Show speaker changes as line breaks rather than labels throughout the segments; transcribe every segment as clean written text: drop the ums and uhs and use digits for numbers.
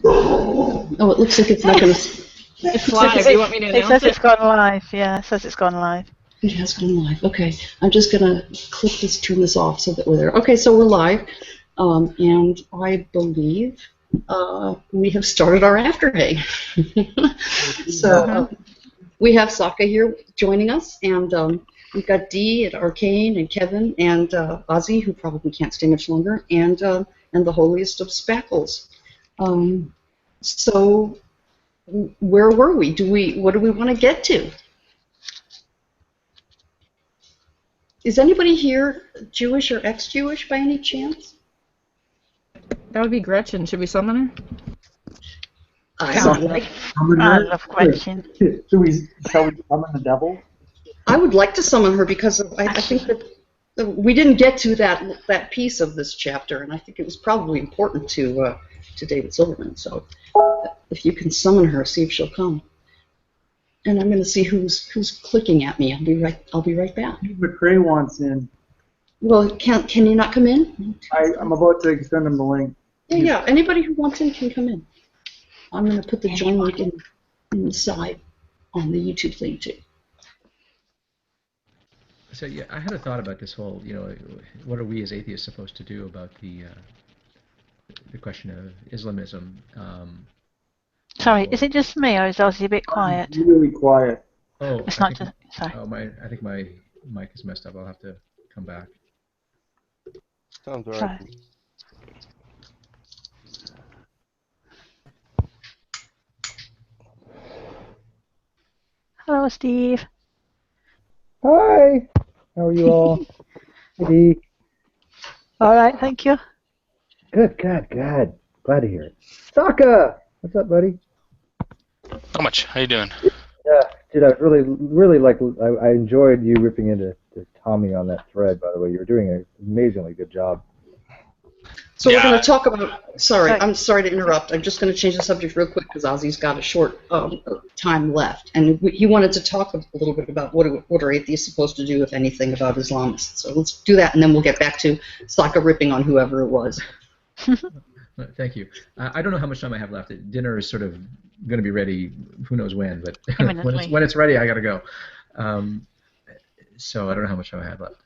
Oh, it looks like it's not going to.
It's
Looks like
live. Do you want me to
It
announce
says
it?
it's gone live. Yeah, it says it's gone live.
it has gone live. Okay, I'm just going to click this, turn this off so that we're there. Okay, so we're live, and I believe we have started our Afterhang. So we have Saka here joining us, and we've got Dee and Arcane and Kevin and Ozzy, who probably can't stay much longer, and the holiest of spackles. So where were we? What do we want to get to? Is anybody here Jewish or ex-Jewish by any chance?
That would be Gretchen. Should we summon her?
I would like.
I love Gretchen.
Shall we summon the devil?
I would like to summon her because I think that we didn't get to that piece of this chapter, and I think it was probably important to David Silverman. So if you can summon her, see if she'll come. And I'm going to see who's clicking at me. I'll be right back.
McCrae wants in.
Well, can you not come in?
I'm about to send him the link.
Yeah. Anybody who wants in can come in. I'm going to put the join link in the side on the YouTube thing too.
So yeah, I had a thought about this whole, what are we as atheists supposed to do about the question of Islamism?
Sorry, is it just me or is Ozzy a bit quiet?
Really quiet.
Oh,
it's not just. Sorry.
Oh, I think my mic is messed up. I'll have to come back.
Sounds all right.
Hello, Steve.
Hi. How are you all? Hey.
All right, thank you.
Good. Glad to hear it. Saka, what's up, buddy?
Not much. How you doing?
Yeah, dude, I really I enjoyed you ripping into Tommy on that thread. By the way, you were doing an amazingly good job.
So we're going to talk about. Sorry, I'm sorry to interrupt. I'm just going to change the subject real quick because Ozzy's got a short time left, and he wanted to talk a little bit about what are atheists supposed to do, if anything, about Islamists. So let's do that, and then we'll get back to Saka ripping on whoever it was.
Thank you. I don't know how much time I have left. Dinner is sort of going to be ready. Who knows when? But when it's ready, I got to go. So I don't know how much time I have left.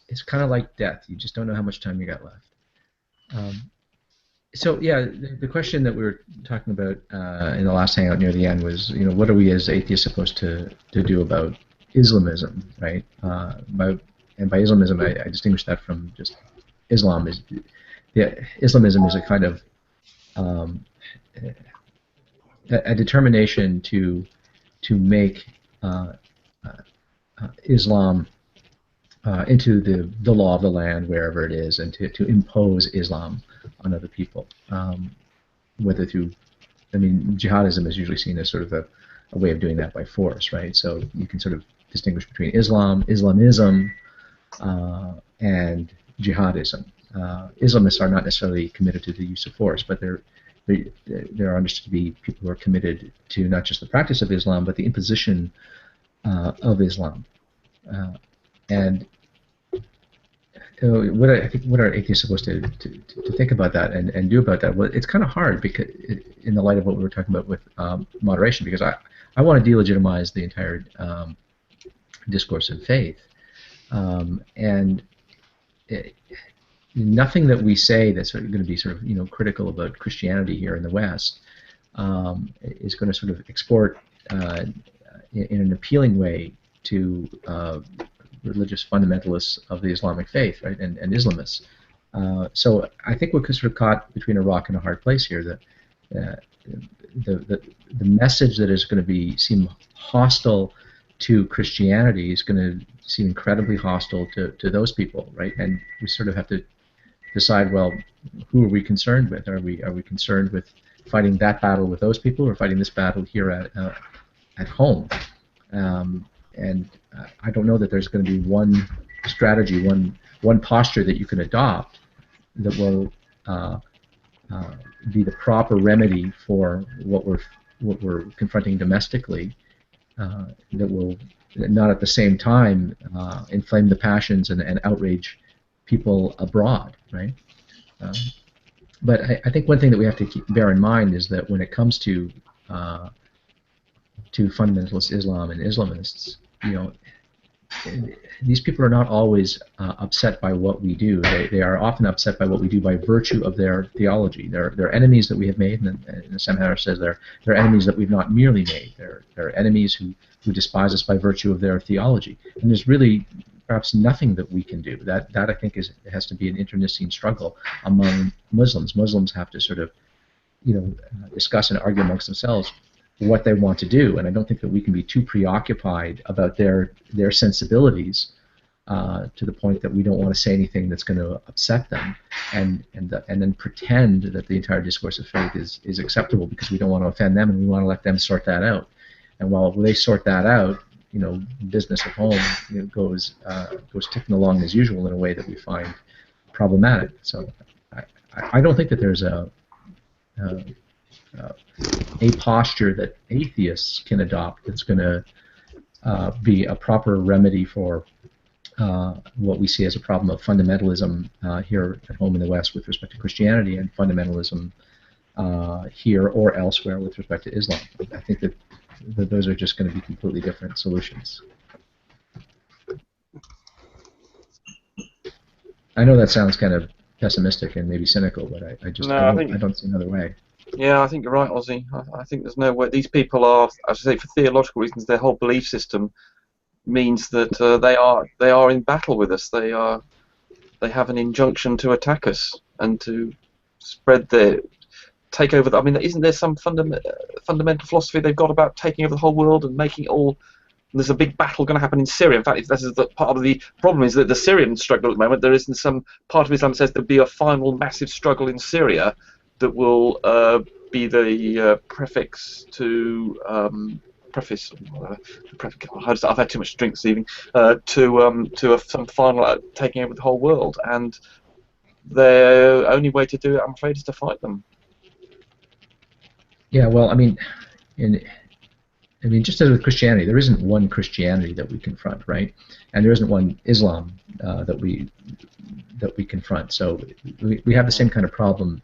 It's kind of like death. You just don't know how much time you got left. So yeah, the question that we were talking about in the last hangout near the end was, what are we as atheists supposed to do about Islamism, right? By Islamism, I distinguish that from just Islam. Islamism is a kind of a determination to make Islam into the law of the land wherever it is, and to impose Islam on other people, whether through, jihadism is usually seen as sort of a way of doing that by force, right? So you can sort of distinguish between Islamism, and jihadism. Islamists are not necessarily committed to the use of force, but they're understood to be people who are committed to not just the practice of Islam, but the imposition of Islam. And what are atheists supposed to think about that and do about that? Well, it's kind of hard because in the light of what we were talking about with moderation, because I want to delegitimize the entire discourse of faith, and nothing that we say that's going to be sort of critical about Christianity here in the West is going to sort of export in an appealing way to religious fundamentalists of the Islamic faith, right, and Islamists. So I think we're sort of caught between a rock and a hard place here. The message that is going to seem hostile to Christianity is going to seem incredibly hostile to those people, right? And we sort of have to decide, well, who are we concerned with? Are we concerned with fighting that battle with those people, or fighting this battle here at home? And I don't know that there's going to be one strategy, one posture that you can adopt that will be the proper remedy for what we're confronting domestically. That will not at the same time inflame the passions and outrage people abroad, right? But I think one thing that we have to bear in mind is that when it comes to fundamentalist Islam and Islamists, you know, these people are not always upset by what we do. They are often upset by what we do by virtue of their theology. They're enemies that we have made, and the Samhara says they're enemies that we've not merely made. They're enemies who despise us by virtue of their theology. And there's really perhaps nothing that we can do. That I think has to be an internecine struggle among Muslims. Muslims have to sort of, you know, discuss and argue amongst themselves what they want to do, and I don't think that we can be too preoccupied about their sensibilities to the point that we don't want to say anything that's going to upset them, and then pretend that the entire discourse of faith is acceptable because we don't want to offend them and we want to let them sort that out. And while they sort that out, you know, business at home, you know, goes ticking along as usual in a way that we find problematic. So I don't think that there's a posture that atheists can adopt that's going to be a proper remedy for what we see as a problem of fundamentalism here at home in the West with respect to Christianity and fundamentalism here or elsewhere with respect to Islam. I think that those are just going to be completely different solutions. I know that sounds kind of pessimistic and maybe cynical, but I don't see another way.
Yeah, I think you're right, Ozzy. I think there's no way. These people are, as I say, for theological reasons, their whole belief system means that they are in battle with us. They have an injunction to attack us and to take over. I mean, isn't there some fundamental philosophy they've got about taking over the whole world and making it all? There's a big battle going to happen in Syria. In fact, this is the part of the problem is that the Syrian struggle at the moment. There isn't some part of Islam that says there'll be a final massive struggle in Syria that will be the prefix to I've had too much to drink this evening. To some final taking over the whole world, and the only way to do it, I'm afraid, is to fight them.
Yeah, well, I mean, just as with Christianity, there isn't one Christianity that we confront, right? And there isn't one Islam that we confront. So we have the same kind of problem.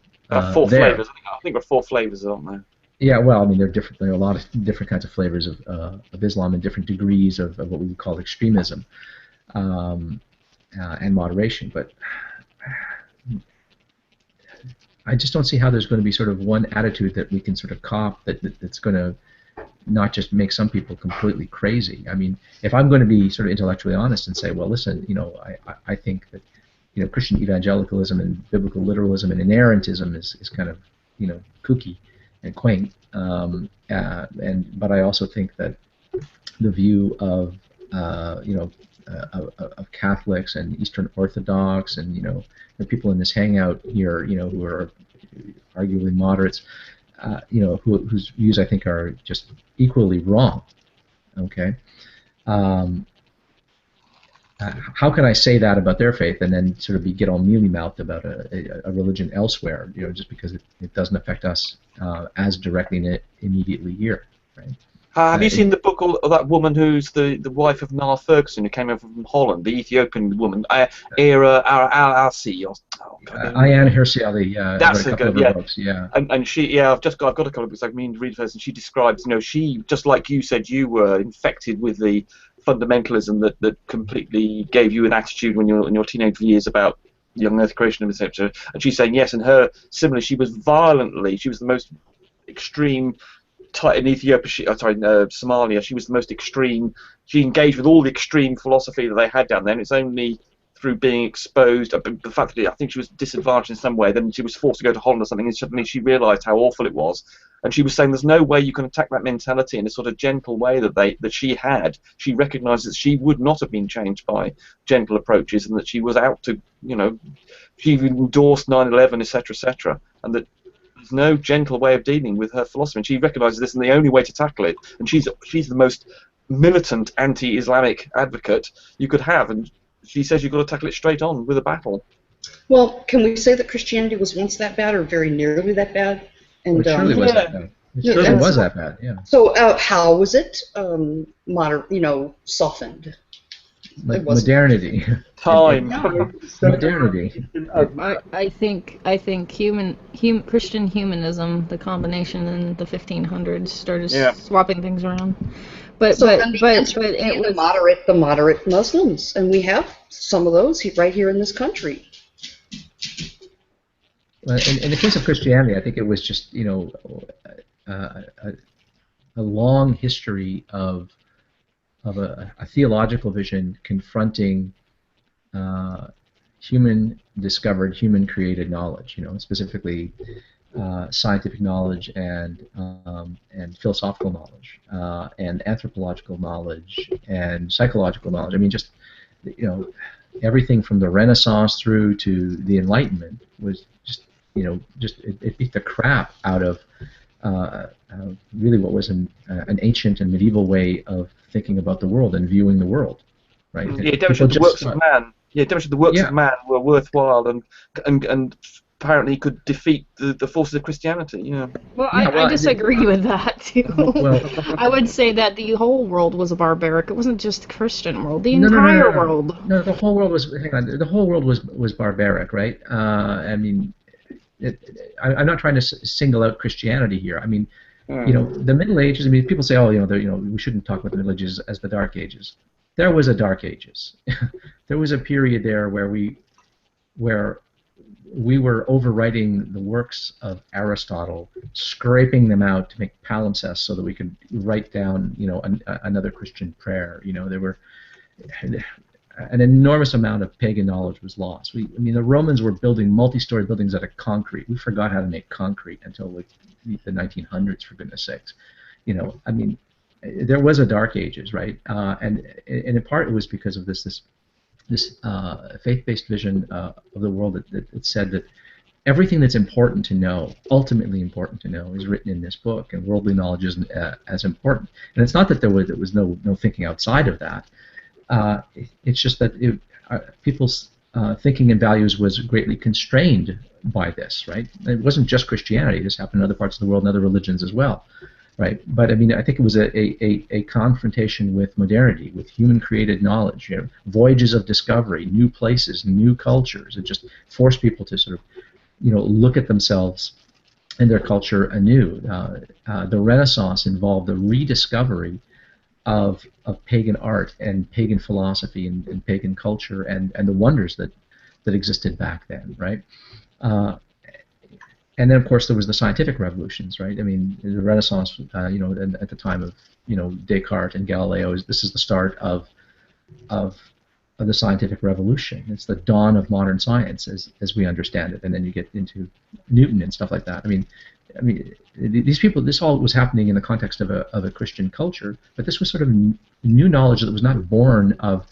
Four flavors. I think there are four flavors, aren't there?
Yeah, well, I mean, there are a lot of different kinds of flavors of Islam and different degrees of what we would call extremism and moderation. But I just don't see how there's going to be sort of one attitude that we can sort of cop that's going to not just make some people completely crazy. I mean, if I'm going to be sort of intellectually honest and say, well, listen, you know, I think that, you know, Christian evangelicalism and biblical literalism and inerrantism is kind of, you know, kooky and quaint, but I also think that the view of of Catholics and Eastern Orthodox and, you know, the people in this hangout here, you know, who are arguably moderates, you know, whose views I think are just equally wrong. Okay. How can I say that about their faith and then sort of get all mealy-mouthed about a religion elsewhere, you know, just because it doesn't affect us as directly and immediately here, right?
Have you seen the book of that woman who's the wife of Niall Ferguson, who came over from Holland, the Ethiopian woman, Ira Al-Asi?
Ayaan Hirsi Ali,
that's a
couple
good,
of books, yeah.
And she, I've got a couple of books I mean to read first, and she describes, you know, she, just like you said, you were infected with the fundamentalism that completely gave you an attitude when you're in your teenage years about young earth creationism, etc. And she's saying yes, and her similarly, she was the most extreme in Ethiopia, Somalia. She was the most extreme. She engaged with all the extreme philosophy that they had down there, and it's only through being exposed, the fact that I think she was disadvantaged in some way, then she was forced to go to Holland or something, and suddenly she realised how awful it was. And she was saying there's no way you can attack that mentality in a sort of gentle way that she had. She recognised that she would not have been changed by gentle approaches, and that she was out to, you know, she endorsed 9/11, etc., etc., and that there's no gentle way of dealing with her philosophy. And she recognises this, and the only way to tackle it, and she's the most militant anti-Islamic advocate you could have, and she says you've got to tackle it straight on with a battle.
Well, can we say that Christianity was once that bad, or very nearly that bad? And
it surely was that bad. It surely was that bad, yeah.
So how was it, softened? It wasn't.
modernity.
Time.
Modernity.
I think Christian humanism, the combination in the 1500s, started
Yeah.
swapping things around. But
So
but
then the
but
answer
but
would be
it was
the moderate Muslims, and we have some of those right here in this country.
Well, in the case of Christianity, I think it was just a long history of a theological vision confronting human discovered, human created knowledge. Specifically scientific knowledge and philosophical knowledge and anthropological knowledge and psychological knowledge. I mean, just everything from the Renaissance through to the Enlightenment was just it beat the crap out of really what was an ancient and medieval way of thinking about the world and viewing the world, right?
Yeah, it demonstrated the works of man. Yeah, it demonstrated the works of man were worthwhile and apparently could defeat the forces of Christianity. Yeah.
Well, I disagree with that too.
Well,
I would say that the whole world was barbaric. It wasn't just the Christian world. The entire world.
No, the whole world was. Hang on, the whole world was barbaric, right? I mean, I'm not trying to single out Christianity here. I mean, the Middle Ages. I mean, people say, oh, we shouldn't talk about the Middle Ages as the Dark Ages. There was a Dark Ages. There was a period there where we were overwriting the works of Aristotle, scraping them out to make palimpsests so that we could write down, another Christian prayer. There were an enormous amount of pagan knowledge was lost. The Romans were building multi-story buildings out of concrete. We forgot how to make concrete until the 1900s, for goodness sakes. There was a Dark Ages, right? And in part it was because of this faith-based vision of the world that said that everything that's important to know, ultimately important to know, is written in this book, and worldly knowledge is as important. And it's not that there was no thinking outside of that. It's just that people's thinking and values was greatly constrained by this, right? It wasn't just Christianity. This happened in other parts of the world and other religions as well. Right, but I think it was a confrontation with modernity, with human-created knowledge, voyages of discovery, new places, new cultures. It just forced people to sort of, look at themselves and their culture anew. The Renaissance involved the rediscovery of pagan art and pagan philosophy and pagan culture and the wonders that existed back then, right? And then, of course, there was the scientific revolutions, right? I mean, the Renaissance, at the time of, Descartes and Galileo, this is the start of the scientific revolution. It's the dawn of modern science, as we understand it. And then you get into Newton and stuff like that. I mean, these people, this all was happening in the context of a Christian culture, but this was sort of new knowledge that was not born of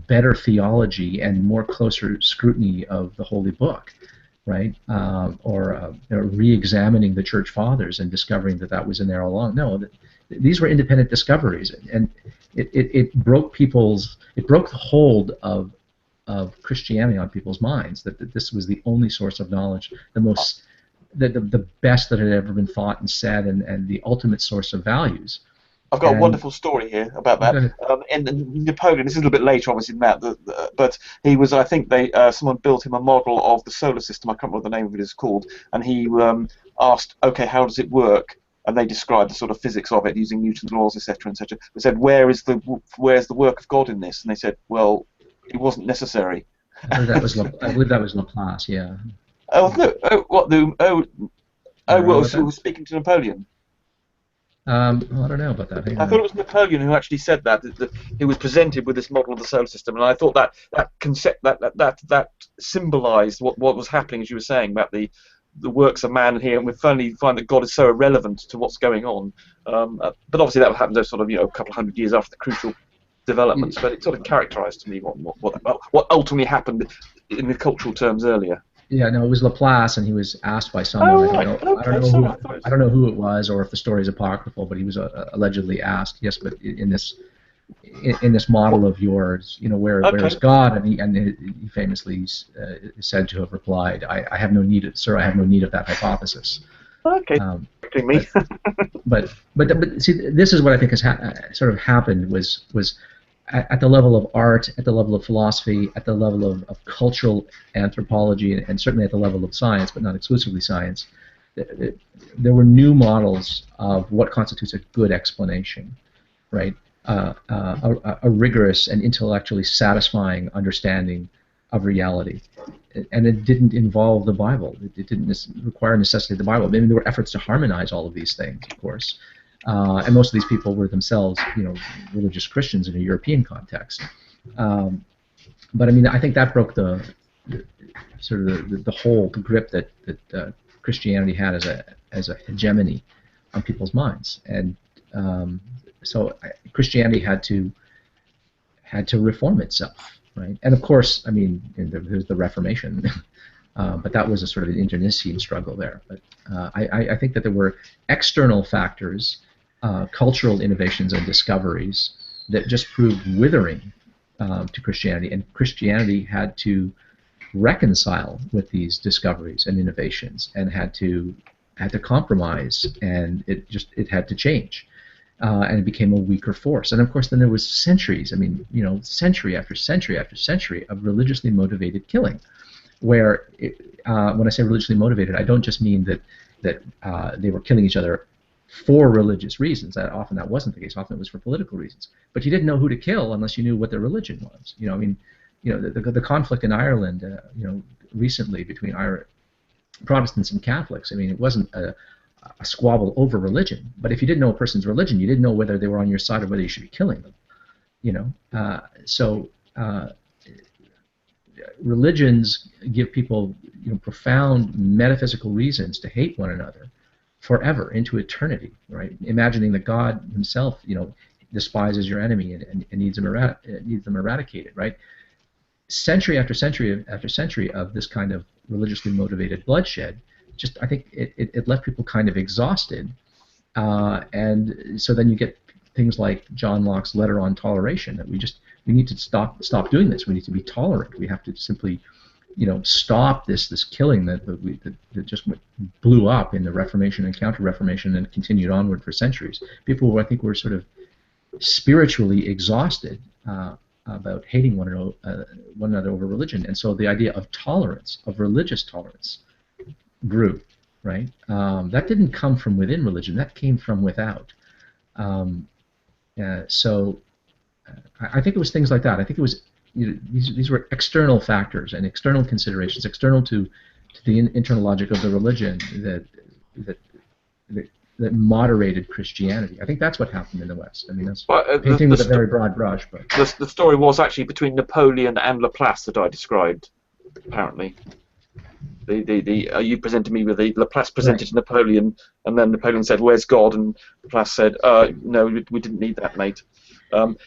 better theology and more closer scrutiny of the Holy Book. Right, or re-examining the Church Fathers and discovering that was in there all along. No, these were independent discoveries, and it broke the hold of Christianity on people's minds. That this was the only source of knowledge, the best that had ever been thought and said, and the ultimate source of values.
I've got a wonderful story here about that. And Napoleon, this is a little bit later, obviously, Matt, but he was, I think, someone built him a model of the solar system. I can't remember what the name of it is called. And he asked, okay, how does it work? And they described the sort of physics of it using Newton's laws, etc., etc. They said, where's the work of God in this? And they said, well, it wasn't necessary.
I believe that was Laplace, yeah.
Oh, no. Who was speaking to Napoleon?
I don't know about that.
I thought it was Napoleon who actually said that he was presented with this model of the solar system, and I thought that concept that symbolised what was happening, as you were saying about the works of man here, and we finally find that God is so irrelevant to what's going on. But obviously that happened sort of a couple of hundred years after the crucial developments. But it sort of characterised to me what ultimately happened in the cultural terms earlier.
Yeah, no, it was Laplace, and he was asked by someone. I don't know who it was, or if the story is apocryphal, but he was allegedly asked. Yes, but in this model of yours, where's God? And he famously is said to have replied, "I have no need, sir. I have no need of that hypothesis."
Okay. But
but see, this is what I think has sort of happened was at the level of art, at the level of philosophy, at the level of cultural anthropology, and certainly at the level of science, but not exclusively science, there were new models of what constitutes a good explanation, right? A rigorous and intellectually satisfying understanding of reality. And it didn't involve the Bible. It didn't require necessarily the Bible. I mean, there were efforts to harmonize all of these things, of course. And most of these people were themselves, religious Christians in a European context. But I mean, I think that broke the whole grip that Christianity had as a hegemony on people's minds, and so Christianity had to reform itself, right? And of course, I mean, there's the Reformation, but that was a sort of an internecine struggle there. But I think that there were external factors, cultural innovations and discoveries that just proved withering to Christianity, and Christianity had to reconcile with these discoveries and innovations, and had to compromise, and it had to change, and it became a weaker force. And of course, then there was centuries. I mean, century after century after century of religiously motivated killing, where when I say religiously motivated, I don't just mean that they were killing each other for religious reasons. Often that wasn't the case. Often it was for political reasons. But you didn't know who to kill unless you knew what their religion was. I mean, the conflict in Ireland, recently between Protestants and Catholics. I mean, it wasn't a squabble over religion. But if you didn't know a person's religion, you didn't know whether they were on your side or whether you should be killing them. So religions give people profound metaphysical reasons to hate one another forever, into eternity, right? Imagining that God himself, despises your enemy and needs them eradicated, right? Century after century after century of this kind of religiously motivated bloodshed, I think it left people kind of exhausted, and so then you get things like John Locke's letter on toleration, that we need to stop doing this. We need to be tolerant. We have to simply stop this killing that just blew up in the Reformation and Counter-Reformation and continued onward for centuries. People who I think were sort of spiritually exhausted about hating one another over religion, and so the idea of tolerance, of religious tolerance, grew. Right? That didn't come from within religion. That came from without. So I think it was things like that. I think it was these were external factors and external considerations, external to the internal logic of the religion that moderated Christianity. I think that's what happened in the West. I mean, that's painting with a very broad brush. But
the story was actually between Napoleon and Laplace that I described, apparently. You presented me with Laplace presented to Napoleon, and then Napoleon said, "Where's God?" And Laplace said, "No, we didn't need that, mate."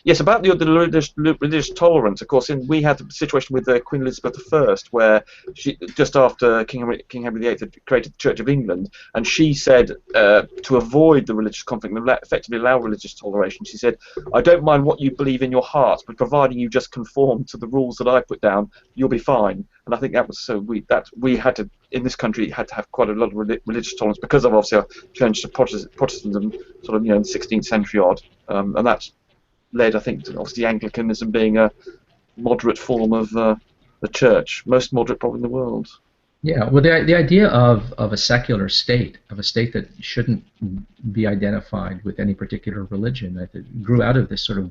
Yes, about the religious tolerance. Of course, we had the situation with Queen Elizabeth I, where she, just after King Henry VIII had created the Church of England, and she said to avoid the religious conflict and effectively allow religious toleration, she said, "I don't mind what you believe in your hearts, but providing you just conform to the rules that I put down, you'll be fine." And I think that was so we had to, in this country, had to have quite a lot of religious tolerance because of obviously our change to Protestantism, sort of in the 16th century odd, and that's led, I think, to obviously Anglicanism being a moderate form of the church, most moderate probably in the world.
Yeah, well, the idea of a secular state, of a state that shouldn't be identified with any particular religion, that grew out of this sort of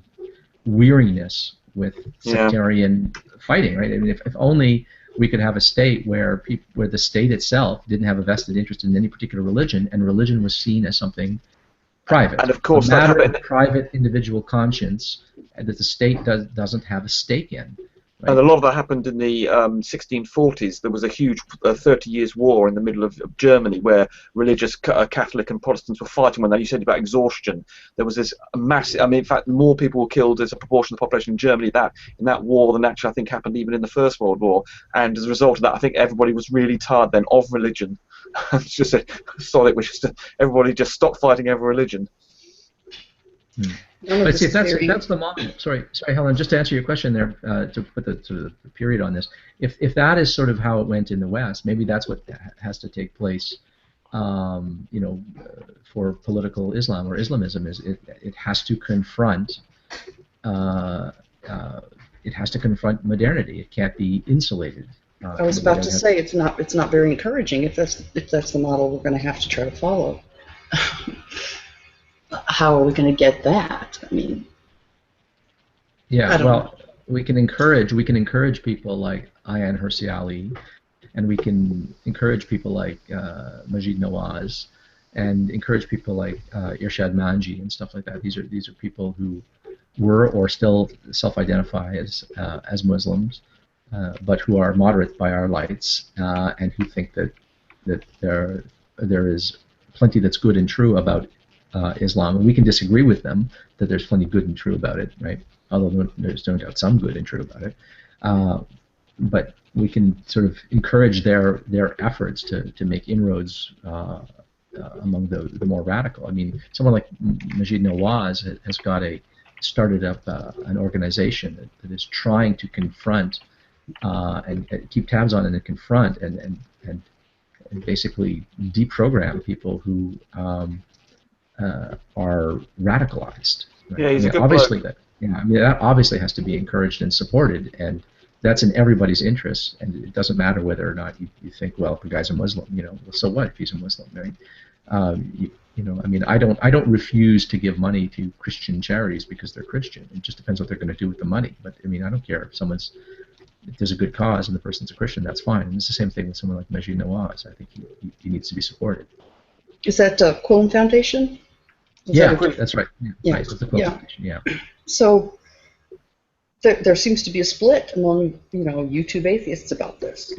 weariness with sectarian fighting, right? I mean, if only we could have a state where the state itself didn't have a vested interest in any particular religion, and religion was seen as something private,
and of course,
a matter of private individual conscience that the state doesn't have a stake in. Right?
And a lot of that happened in the 1640s. There was a huge 30 years war in the middle of Germany where religious Catholic and Protestants were fighting one another. You said about exhaustion. There was this massive, I mean, in fact, more people were killed as a proportion of the population in Germany in that war than actually I think happened even in the First World War. And as a result of that, I think everybody was really tired then of religion. It's just solid. Everybody just stopped fighting over religion.
But see, that's the model. Sorry, Helen. Just to answer your question there, to put the sort of the period on this. If that is sort of how it went in the West, maybe that's what has to take place. For political Islam or Islamism, is it has to confront it has to confront modernity. It can't be insulated.
I was about to say it's not very encouraging if that's the model we're going to have to try to follow. How are we going to get that? I mean,
yeah.
I don't know.
We can encourage people like Ayaan Hirsi Ali, and we can encourage people like Majid Nawaz, and encourage people like Irshad Manji and stuff like that. These are people who were or still self-identify as Muslims, but who are moderate by our lights, and who think that there is plenty that's good and true about Islam, and we can disagree with them that there's plenty good and true about it, right? Although there's no doubt some good and true about it, but we can sort of encourage their efforts to make inroads among the more radical. I mean, someone like Majid Nawaz has started up an organization that is trying to confront and keep tabs on and confront and basically deprogram people who are radicalized. Right?
Yeah, he's a good
obviously
bloke.
that obviously has to be encouraged and supported, and that's in everybody's interest. And it doesn't matter whether or not you think, well, if the guy's a Muslim, so what if he's a Muslim, right? I mean, I don't refuse to give money to Christian charities because they're Christian. It just depends what they're going to do with the money. But I mean, I don't care if there's a good cause and the person's a Christian, that's fine. And it's the same thing with someone like Majid Nawaz. I think he needs to be supported.
Is that Quillen Foundation?
That's right.
Yeah.
Right, it's the Quillen Foundation, yeah.
So there seems to be a split among YouTube atheists about this,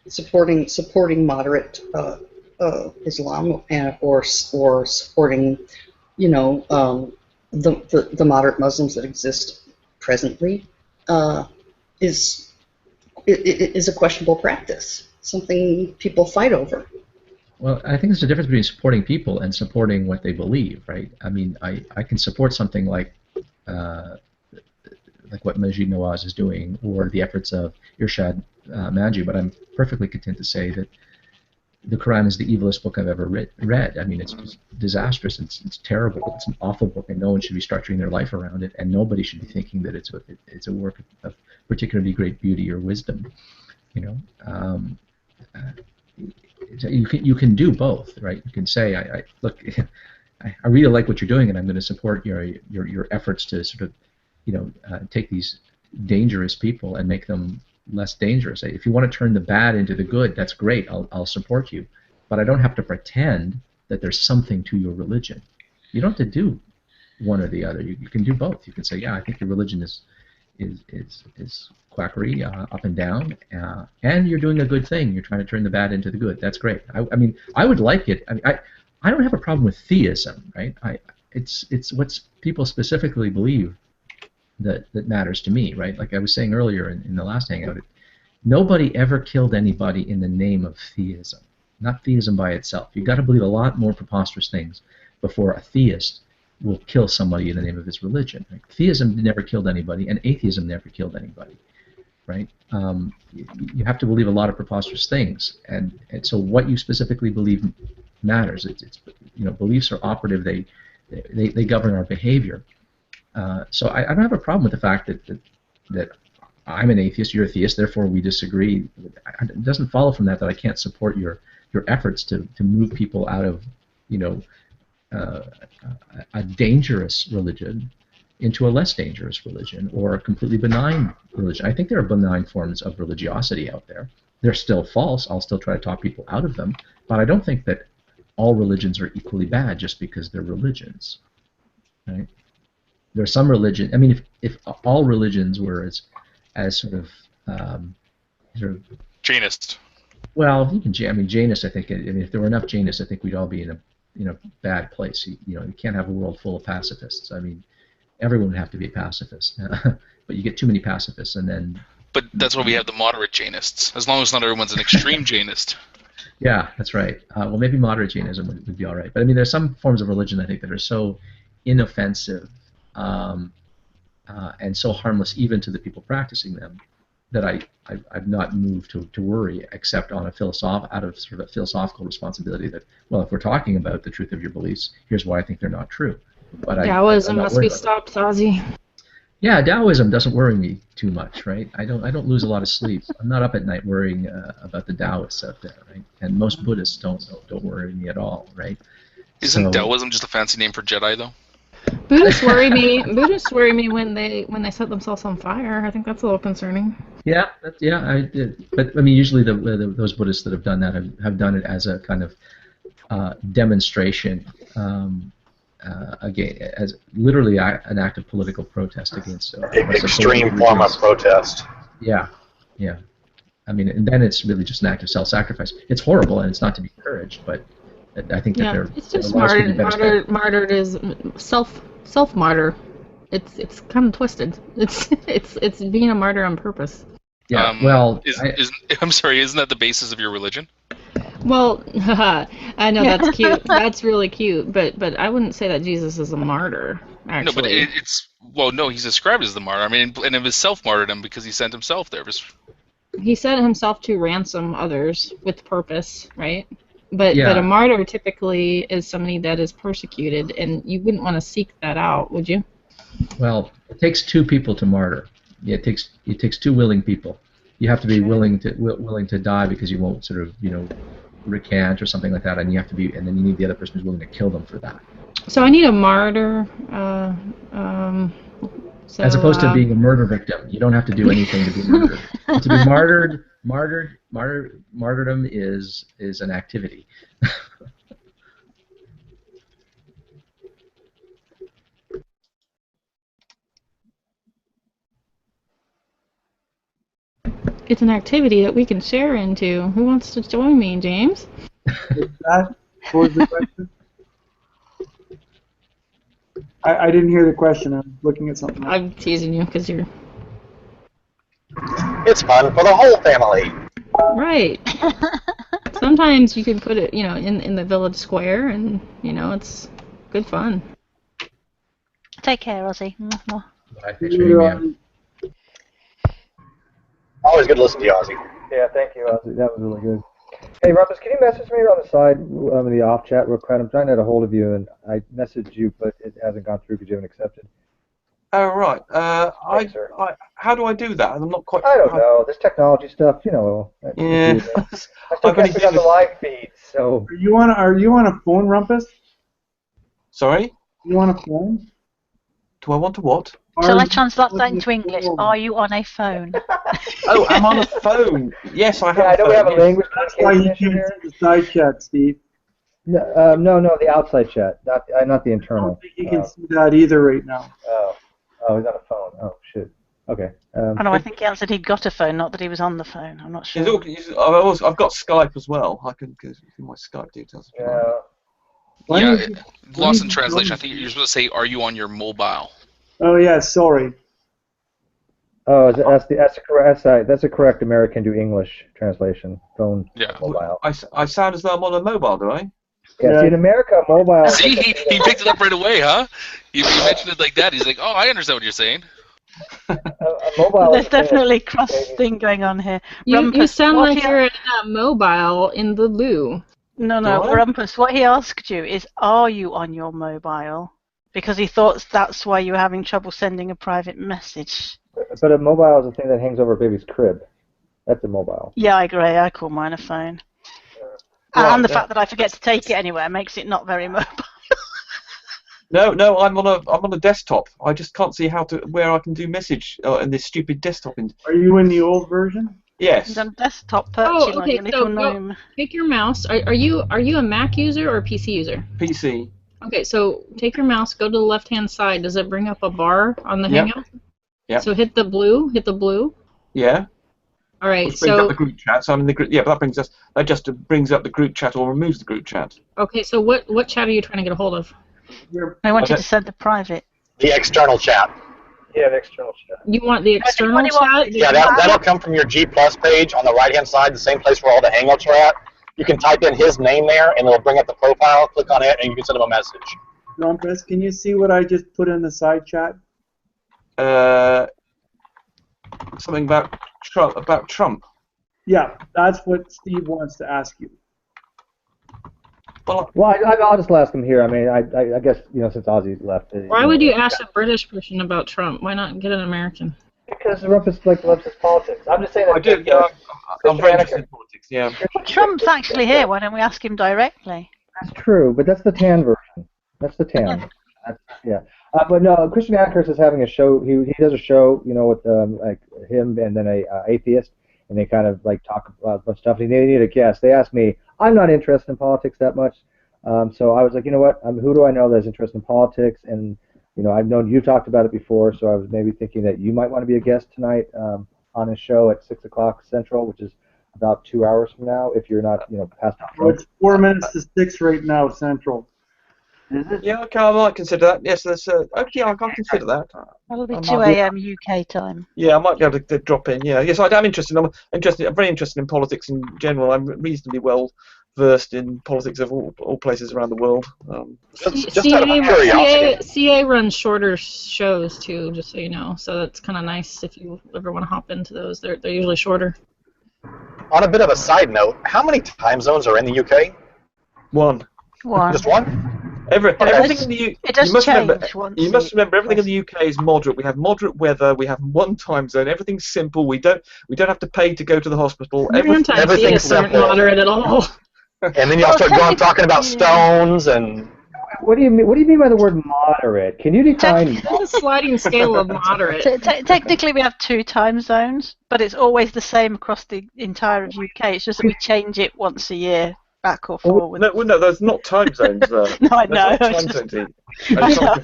supporting moderate Islam or supporting the moderate Muslims that exist presently is a questionable practice, something people fight over.
Well, I think there's a difference between supporting people and supporting what they believe, right? I mean, I can support something like what Majid Nawaz is doing or the efforts of Irshad Manji, but I'm perfectly content to say that the Quran is the evilest book I've ever read. I mean, it's disastrous. It's terrible. It's an awful book, and no one should be structuring their life around it, and nobody should be thinking that it's a work of particularly great beauty or wisdom. You can do both, right? You can say, look, I really like what you're doing, and I'm going to support your efforts to sort of take these dangerous people and make them less dangerous. If you want to turn the bad into the good, that's great. I'll support you, but I don't have to pretend that there's something to your religion. You don't have to do one or the other. You can do both. You can say, yeah, I think your religion is quackery, up and down, and you're doing a good thing. You're trying to turn the bad into the good. That's great. I mean, I would like it. I mean, I don't have a problem with theism, right? It's what people specifically believe that matters to me, right? Like I was saying earlier in the last hangout, nobody ever killed anybody in the name of theism, not theism by itself. You've got to believe a lot more preposterous things before a theist will kill somebody in the name of his religion. Right? Theism never killed anybody, and atheism never killed anybody, right? You have to believe a lot of preposterous things, and so what you specifically believe matters. It's beliefs are operative. They govern our behavior. So I don't have a problem with the fact that I'm an atheist, you're a theist, therefore we disagree. It doesn't follow from that I can't support your efforts to move people out of a dangerous religion into a less dangerous religion or a completely benign religion. I think there are benign forms of religiosity out there. They're still false. I'll still try to talk people out of them, but I don't think that all religions are equally bad just because they're religions, right? There's some religion. I mean, if all religions were as sort of
Janist.
Well, even Jainists. I think. I mean, if there were enough Jainists, I think we'd all be in a bad place. You can't have a world full of pacifists. I mean, everyone would have to be a pacifist. But you get too many pacifists, and then.
But that's why we have the moderate Jainists. As long as not everyone's an extreme Jainist.
Yeah, that's right. Well, maybe moderate Jainism would be all right. But I mean, there's some forms of religion I think that are so inoffensive and so harmless even to the people practicing them that I've not moved to worry, except on out of sort of a philosophical responsibility that, well, if we're talking about the truth of your beliefs, here's why I think they're not true. But
Taoism must be stopped, Ozzy.
Yeah, Taoism doesn't worry me too much, right? I don't lose a lot of sleep. I'm not up at night worrying about the Taoists out there, right? And most Buddhists don't worry me at all, right?
Isn't
So,
Taoism just a fancy name for Jedi, though?
Buddhists worry me. Buddhists worry me when they set themselves on fire. I think that's a little concerning.
yeah, I did. But I mean, usually those Buddhists that have done that have done it as a kind of demonstration, again, as literally an act of political protest against
extreme form of protest.
Yeah. I mean, and then it's really just an act of self-sacrifice. It's horrible and it's not to be encouraged, but I think that
it's just martyred is self martyr. It's kind of twisted. It's being a martyr on purpose.
Yeah.
I'm sorry. Isn't that the basis of your religion?
Well, I know that's cute. That's really cute, but I wouldn't say that Jesus is a martyr. Actually.
No, but he's described as the martyr. I mean, and it was self-martyrdom because he sent himself there.
He sent himself to ransom others with purpose, right? But a martyr typically is somebody that is persecuted, and you wouldn't want to seek that out, would you?
Well, it takes two people to martyr. Yeah, it takes two willing people. You have to be willing to die because you won't sort of recant or something like that, and then you need the other person who's willing to kill them for that.
So I need a martyr.
As opposed to being a murder victim, you don't have to do anything to be murdered. To be martyrdom is an activity.
It's an activity that we can share into. Who wants to join me, James?
What was the question? I didn't hear the question. I'm looking at something else.
I'm teasing you because you're...
It's fun for the whole family.
Right. Sometimes you can put it, in the village square, and, it's good fun.
Take care, Ozzy.
Always good to listen to you, Ozzy.
Yeah, thank you, Ozzy. That was really good. Hey, Rumpus, can you message me on the side in the off chat real quick? I'm trying to get a hold of you, and I messaged you, but it hasn't gone through because you haven't accepted.
Oh, right. How do I do that? I'm not quite...
I don't know. This technology stuff,
Yeah.
I still can't see on the live feed, so...
Are you on a phone, Rumpus?
Sorry?
You on a phone?
Do I want to what?
Shall I translate that into English? Are you on a phone?
Oh, I'm on a phone. Yes, I have.
I know we have a language.
That's why you can't see the side chat, Steve.
No, the outside chat, not the internal.
I don't think you can see that either right now.
Oh, he's on a phone. Oh, shit. Okay.
I think he answered he'd got a phone, not that he was on the phone. I'm not sure.
I've got Skype as well. I can give you my Skype details.
Lost in translation. I think you're supposed to say, "Are you on your mobile?"
Oh yeah, sorry.
Oh, that's a correct American to English translation. Phone.
Yeah.
Mobile.
I sound as though I'm on a mobile, do I?
Yeah. See, in America, mobile.
See, he picked it up right away, huh? You mentioned it like that. He's like, "Oh, I understand what you're saying."
Mobile.
There's definitely a cross thing going on here.
You sound like you're in a mobile in the loo.
No, Rumpus, what he asked you is, are you on your mobile? Because he thought that's why you were having trouble sending a private message.
But a mobile is a thing that hangs over a baby's crib. That's a mobile.
Yeah, I agree. I call mine a phone. And the fact that I forget to take it anywhere makes it not very mobile.
No, I'm on a desktop. I just can't see where I can do message in this stupid desktop.
Are you in the old version?
Yes.
He's on desktop perching like a little gnome.
Take your mouse. Are you a Mac user or a PC user?
PC.
Okay, so take your mouse, go to the left-hand side. Does it bring up a bar on the Hangout?
Yeah.
So hit the blue.
Yeah.
All right.
Which brings up the group chat. So I'm in the group. Yeah, but that just brings up the group chat or removes the group chat.
Okay, so what chat are you trying to get a hold of?
I want you to send the private.
The external chat.
Yeah, the external chat.
You want the external chat?
Yeah, that'll come from your G+ page on the right-hand side, the same place where all the Hangouts are at. You can type in his name there, and it'll bring up the profile. Click on it, and you can send him a message.
Rumpus, can you see what I just put in the side chat?
Something about Trump.
Yeah, that's what Steve wants to ask you.
Well,
I'll just ask him here. I mean, I guess since Ozzy left.
Why would you ask a British person about Trump? Why not get an American?
Because Rumpus loves his politics. I'm just saying that.
I do. Yeah, I'm very interested in politics. Yeah.
Well, Trump's actually here. Why don't we ask him directly?
That's true, but that's the tan version. That's the tan. Yeah. But no, Christian Actors is having a show. He does a show, with like him and then a atheist, and they kind of like talk about a bunch of stuff. And they need a guest. They asked me. I'm not interested in politics that much, so I was like, you know what? Who do I know that's interested in politics? And I've known you talked about it before, so I was maybe thinking that you might want to be a guest tonight on his show at 6 o'clock Central, which is about 2 hours from now. If you're not, past.
Well, it's 4 minutes to 6 right now Central.
Is it?
Yeah, okay, I might consider that. Yes, that's okay. I can consider that.
That'll be 2 a.m. UK time.
Yeah, I might be able to drop in. Yeah, yes, I'm interested. I'm very interested in politics in general. I'm reasonably well versed in politics of all places around the world.
Just out of curiosity.
CA runs shorter shows too, just so you know. So that's kind of nice if you ever want to hop into those. They're usually shorter.
On a bit of a side note, how many time zones are in the UK?
One.
Just one?
Everything in the
it does change once.
You must remember everything in the UK is moderate. We have moderate weather. We have one time zone. Everything's simple. We don't have to pay to go to the hospital.
Everything's simple. Moderate at all.
And then y'all start talking about stones and.
What do you mean? What do you mean by the word moderate? Can you define?
It's a sliding scale of moderate.
Technically, we have 2 time zones, but it's always the same across the entire of UK. It's just that we change it once a year, back or forward.
No, there's not time zones there.
No, I know.
I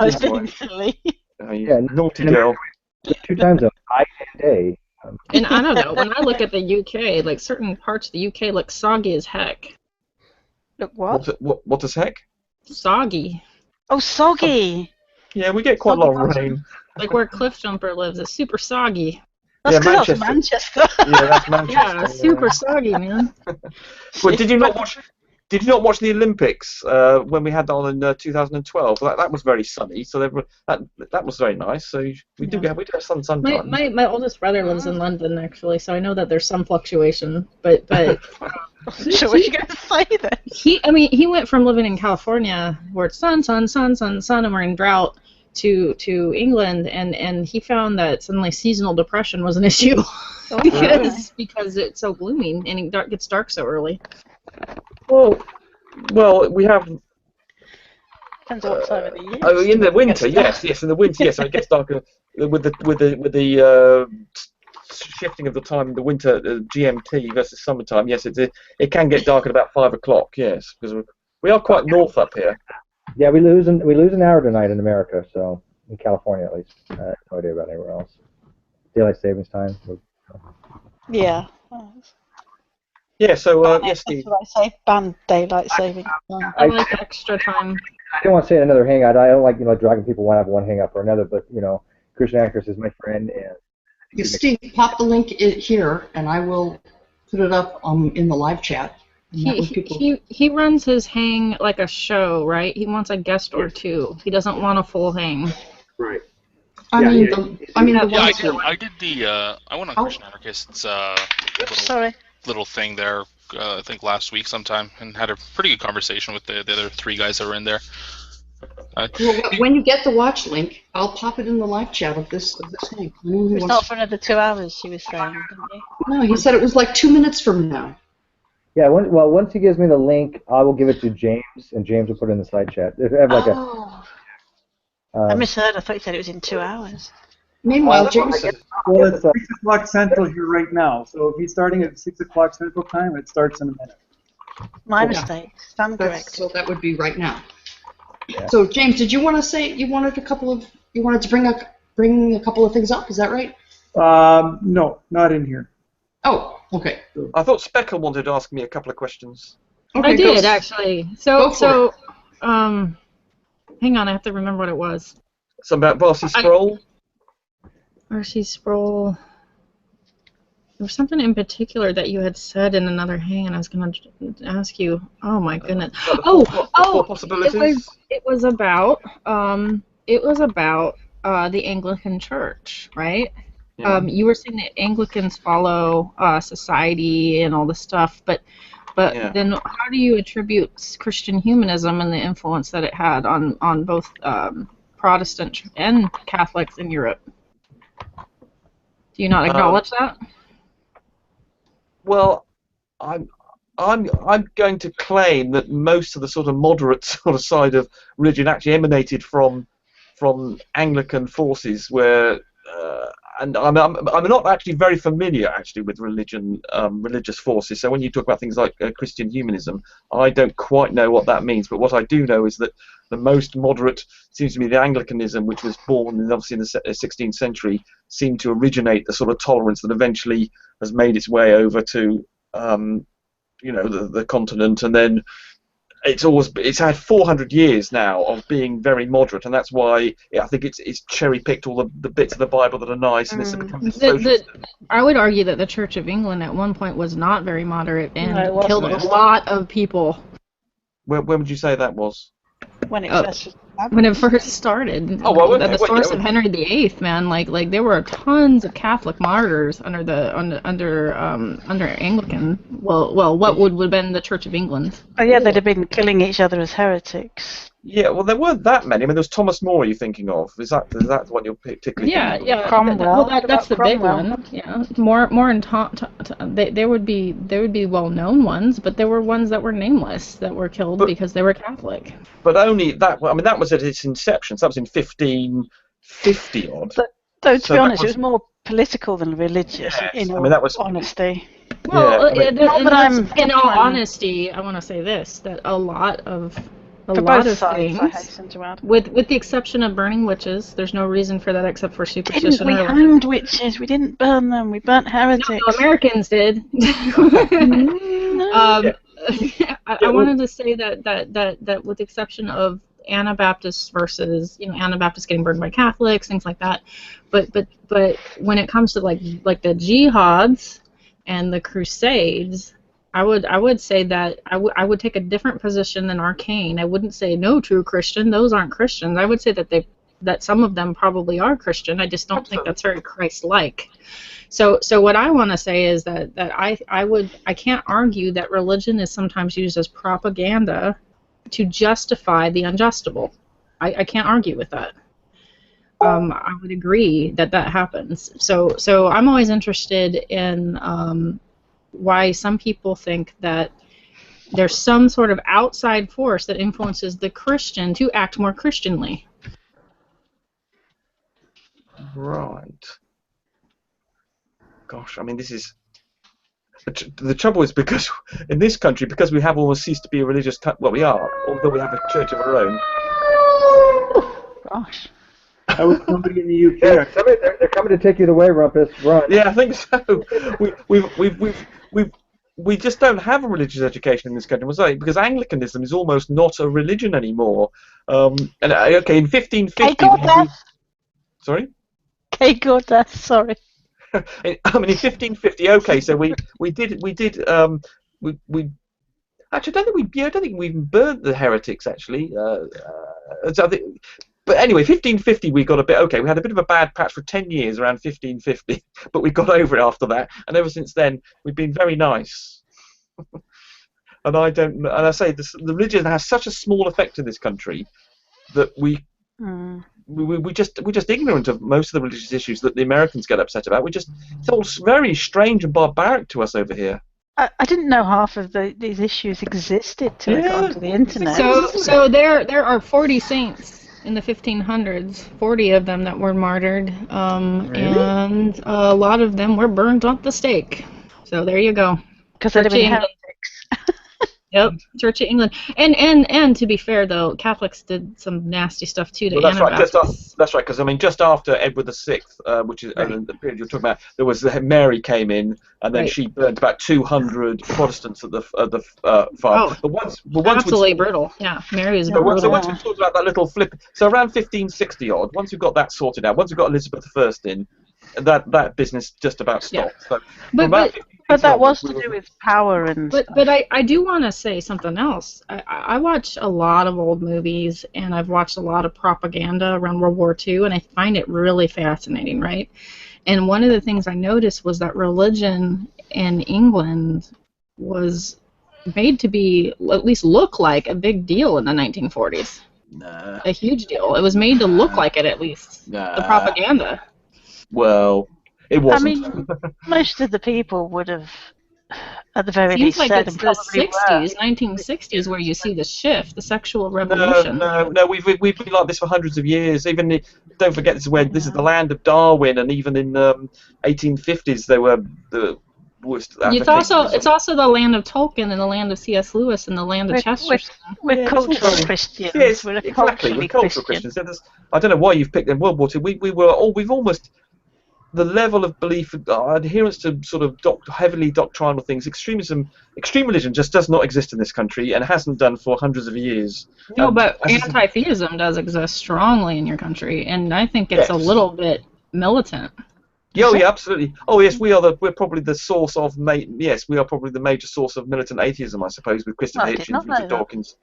was being silly.
Naughty girl.
2 time zones, night and day.
And I don't know. When I look at the UK, like certain parts of the UK look soggy as heck.
Look what?
What is heck?
Soggy.
Oh, soggy.
Yeah, we get quite a lot of rain.
Like where Cliff Jumper lives, it's super soggy.
That's because that's Manchester.
Yeah, that's Manchester.
Yeah, super soggy, man.
Well, did you not watch the Olympics when we had that on in 2012? That was very sunny, so that was very nice. So we do have sun sometimes.
My oldest brother lives in London actually, so I know that there's some fluctuation. But
so what are you going to say then?
He went from living in California where it's sun, and we're in drought to England, and he found that suddenly seasonal depression was an issue because it's so gloomy and it gets dark so early.
Well, we have.
Depends what time of the year.
Oh, in the winter, yes, in the winter, yes. So it gets darker with the shifting of the time in the winter, GMT versus summertime. Yes, it can get dark at about 5 o'clock. Yes, because we are quite north up here.
Yeah, we lose an hour tonight in America, so in California at least. I have no idea about anywhere else. Daylight savings time.
Yeah.
Yeah, so yes, Steve.
That's what I say. Ban daylight saving.
I like extra time.
I don't want to say another hangout. I don't like dragging people one out of one hangout or another. But Christian Actors is my friend, and
Steve, pop the link here, and I will put it up in the live chat.
He runs his hang like a show, right? He wants a guest or two. He doesn't want a full hang.
Right.
I went
on Christian Anarchist's little thing there, I think last week sometime, and had a pretty good conversation with the other 3 guys that were in there.
When you get the watch link, I'll pop it in the live chat of this thing.
It's not for another 2 hours, she was saying, didn't he?
No, he said it was like 2 minutes from now.
Yeah, once he gives me the link, I will give it to James, and James will put it in the side chat.
I misheard. I thought you said it was in 2 hours.
Meanwhile, James...
Well, it's 6 o'clock Central here right now, so if he's starting at 6 o'clock Central Time, it starts in a minute.
My mistake. Stand correct.
So that would be right now. Yeah. So, James, did you want to say you wanted to bring a couple of things up? Is that right?
No, not in here.
Oh, okay.
I thought Speckle wanted to ask me a couple of questions.
Okay, I did actually. Hang on, I have to remember what it was.
Something about Barcy Sproul.
Barcy Sproul. There was something in particular that you had said in another hang, and I was going to ask you. Oh my goodness!
Possibilities?
It was about the Anglican Church, right? Yeah. You were saying that Anglicans follow society and all this stuff, but But
Yeah.
then how do you attribute Christian humanism and the influence that it had on both Protestant and Catholics in Europe? Do you not acknowledge that?
Well, I'm going to claim that most of the sort of moderate sort of side of religion actually emanated from Anglican forces, where and I'm not actually very familiar actually with religious forces. So when you talk about things like Christian humanism, I don't quite know what that means. But what I do know is that the most moderate seems to be the Anglicanism, which was born obviously in the 16th century, seemed to originate the sort of tolerance that eventually has made its way over to the continent, and then it's had 400 years now of being very moderate, and that's why I think it's cherry picked all the bits of the Bible that are nice, and it's become this social.
I would argue that the Church of England at one point was not very moderate and killed a
wasn't.
lot of people.
When would you say that was?
When it
first started.
Oh, well, okay.
The source of Henry VIII, man, like there were tons of Catholic martyrs under Anglican. Well, what would have been the Church of England?
Oh yeah, they'd have been killing each other as heretics.
Yeah, well, there weren't that many. I mean, there was Thomas More. You're thinking of? Is that what you're particularly thinking of?
Yeah.
Cromwell.
Well, that's the big one. Yeah, more and they would be well-known ones, but there were ones that were nameless that were killed because they were Catholic.
But only that. I mean, that was at its inception. So that was in 1550 odd.
Though to be honest, it was more political than religious.
Yes.
In all
that was
honesty.
Well,
yeah,
in all honesty, I want to say this: that a lot of things, with the exception of burning witches, there's no reason for that except for superstition.
We hanged witches. We didn't burn them. We burnt heretics.
No, Americans did. I wanted to say that with the exception of Anabaptists versus Anabaptists getting burned by Catholics, things like that, but when it comes to like the jihads and the crusades, I would say that I would take a different position than Arcane. I wouldn't say no true Christian. Those aren't Christians. I would say that some of them probably are Christian. I just don't think that's very Christ-like. So what I want to say is that I can't argue that religion is sometimes used as propaganda to justify the unjustable. I can't argue with that. I would agree that happens. So I'm always interested in why some people think that there's some sort of outside force that influences the Christian to act more Christianly.
Right. Gosh, I mean, this is the trouble is because in this country, because we have almost ceased to be a religious well, we are, although we have a church of our own.
Gosh.
That was somebody in the UK.
Yeah, they're coming to take you away, Rumpus. Run.
Yeah, I think so. We just don't have a religious education in this country, because Anglicanism is almost not a religion anymore. And okay, in 1550. Sorry.
Sorry.
I mean, in 1550. Okay, so we actually I don't think we even burnt the heretics actually. But anyway, 1550 we got a bit okay. We had a bit of a bad patch for 10 years around 1550, but we got over it after that, and ever since then we've been very nice. And I say the religion has such a small effect in this country that we're just ignorant of most of the religious issues that the Americans get upset about. It's all very strange and barbaric to us over here.
I didn't know half of these issues existed till I got onto the internet.
So there are 40 saints in the 1500s, 40 of them that were martyred, and a lot of them were burned at the stake. So there you go.
Because they'd have been heretics.
Yep, Church of England. And to be fair, though, Catholics did some nasty stuff too to Anabaptists.
That's right, because I mean, just after Edward VI, which is the period you're talking about, there was Mary came in, and then she burnt about 200 Protestants at the farm.
Absolutely brutal. Yeah, Mary was brutal.
So once we talked about that little flip, so around 1560 odd, once we got that sorted out, once we got Elizabeth I in, that business just about stopped.
Yeah.
So
but that was to do with power and.
But I do want to say something else. I watch a lot of old movies, and I've watched a lot of propaganda around World War II, and I find it really fascinating, right? And one of the things I noticed was that religion in England was made to be, at least look like, a big deal in the 1940s.
Nah.
A huge deal. It was made to look like it, at least.
Nah.
The propaganda.
Well, it wasn't.
I mean, most of the people would have, at the very
Seems
least,
like
said
it's
and
the
probably
60s, 1960s, where you see the shift, the sexual revolution.
No. We've been like this for hundreds of years. Even don't forget, this is the land of Darwin, and even in 1850s they were the worst.
It's also the land of Tolkien and the land of C.S. Lewis and the land of Chesterton.
We're cultural Christians.
Yes,
we're
exactly. We're cultural Christians. I don't know why you've picked them. World War II. We've almost the level of belief, adherence to sort of heavily doctrinal things. Extreme religion just does not exist in this country and hasn't done for hundreds of years.
No, but anti-theism does exist strongly in your country, and I think it's a little bit militant.
Yeah, absolutely. Oh, yes, we're probably the source of we are probably the major source of militant atheism, I suppose, with Christopher Hitchens, Richard Dawkins,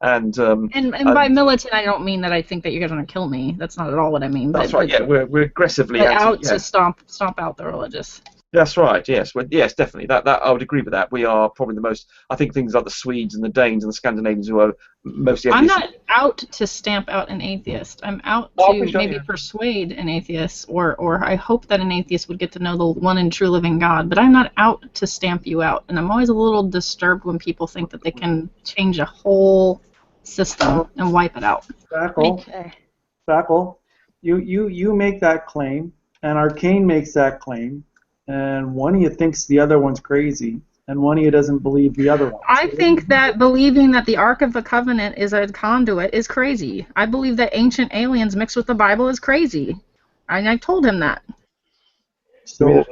and
by militant, I don't mean that I think that you're going to kill me. That's not at all what I mean.
That's right. Yeah, we're aggressively
out to stomp out the religious.
That's right. Yes, yes, definitely. That I would agree with that. We are probably the most. I think things like the Swedes and the Danes and the Scandinavians who are mostly.
I'm not out to stamp out an atheist. I'm out to maybe persuade an atheist, or I hope that an atheist would get to know the one and true living God. But I'm not out to stamp you out. And I'm always a little disturbed when people think that they can change a whole system and wipe it out.
Spackle, you make that claim, and Arcane makes that claim. And one of you thinks the other one's crazy, and one of you doesn't believe the other one.
I think that believing that the Ark of the Covenant is a conduit is crazy. I believe that ancient aliens mixed with the Bible is crazy. And I told him that.
So there's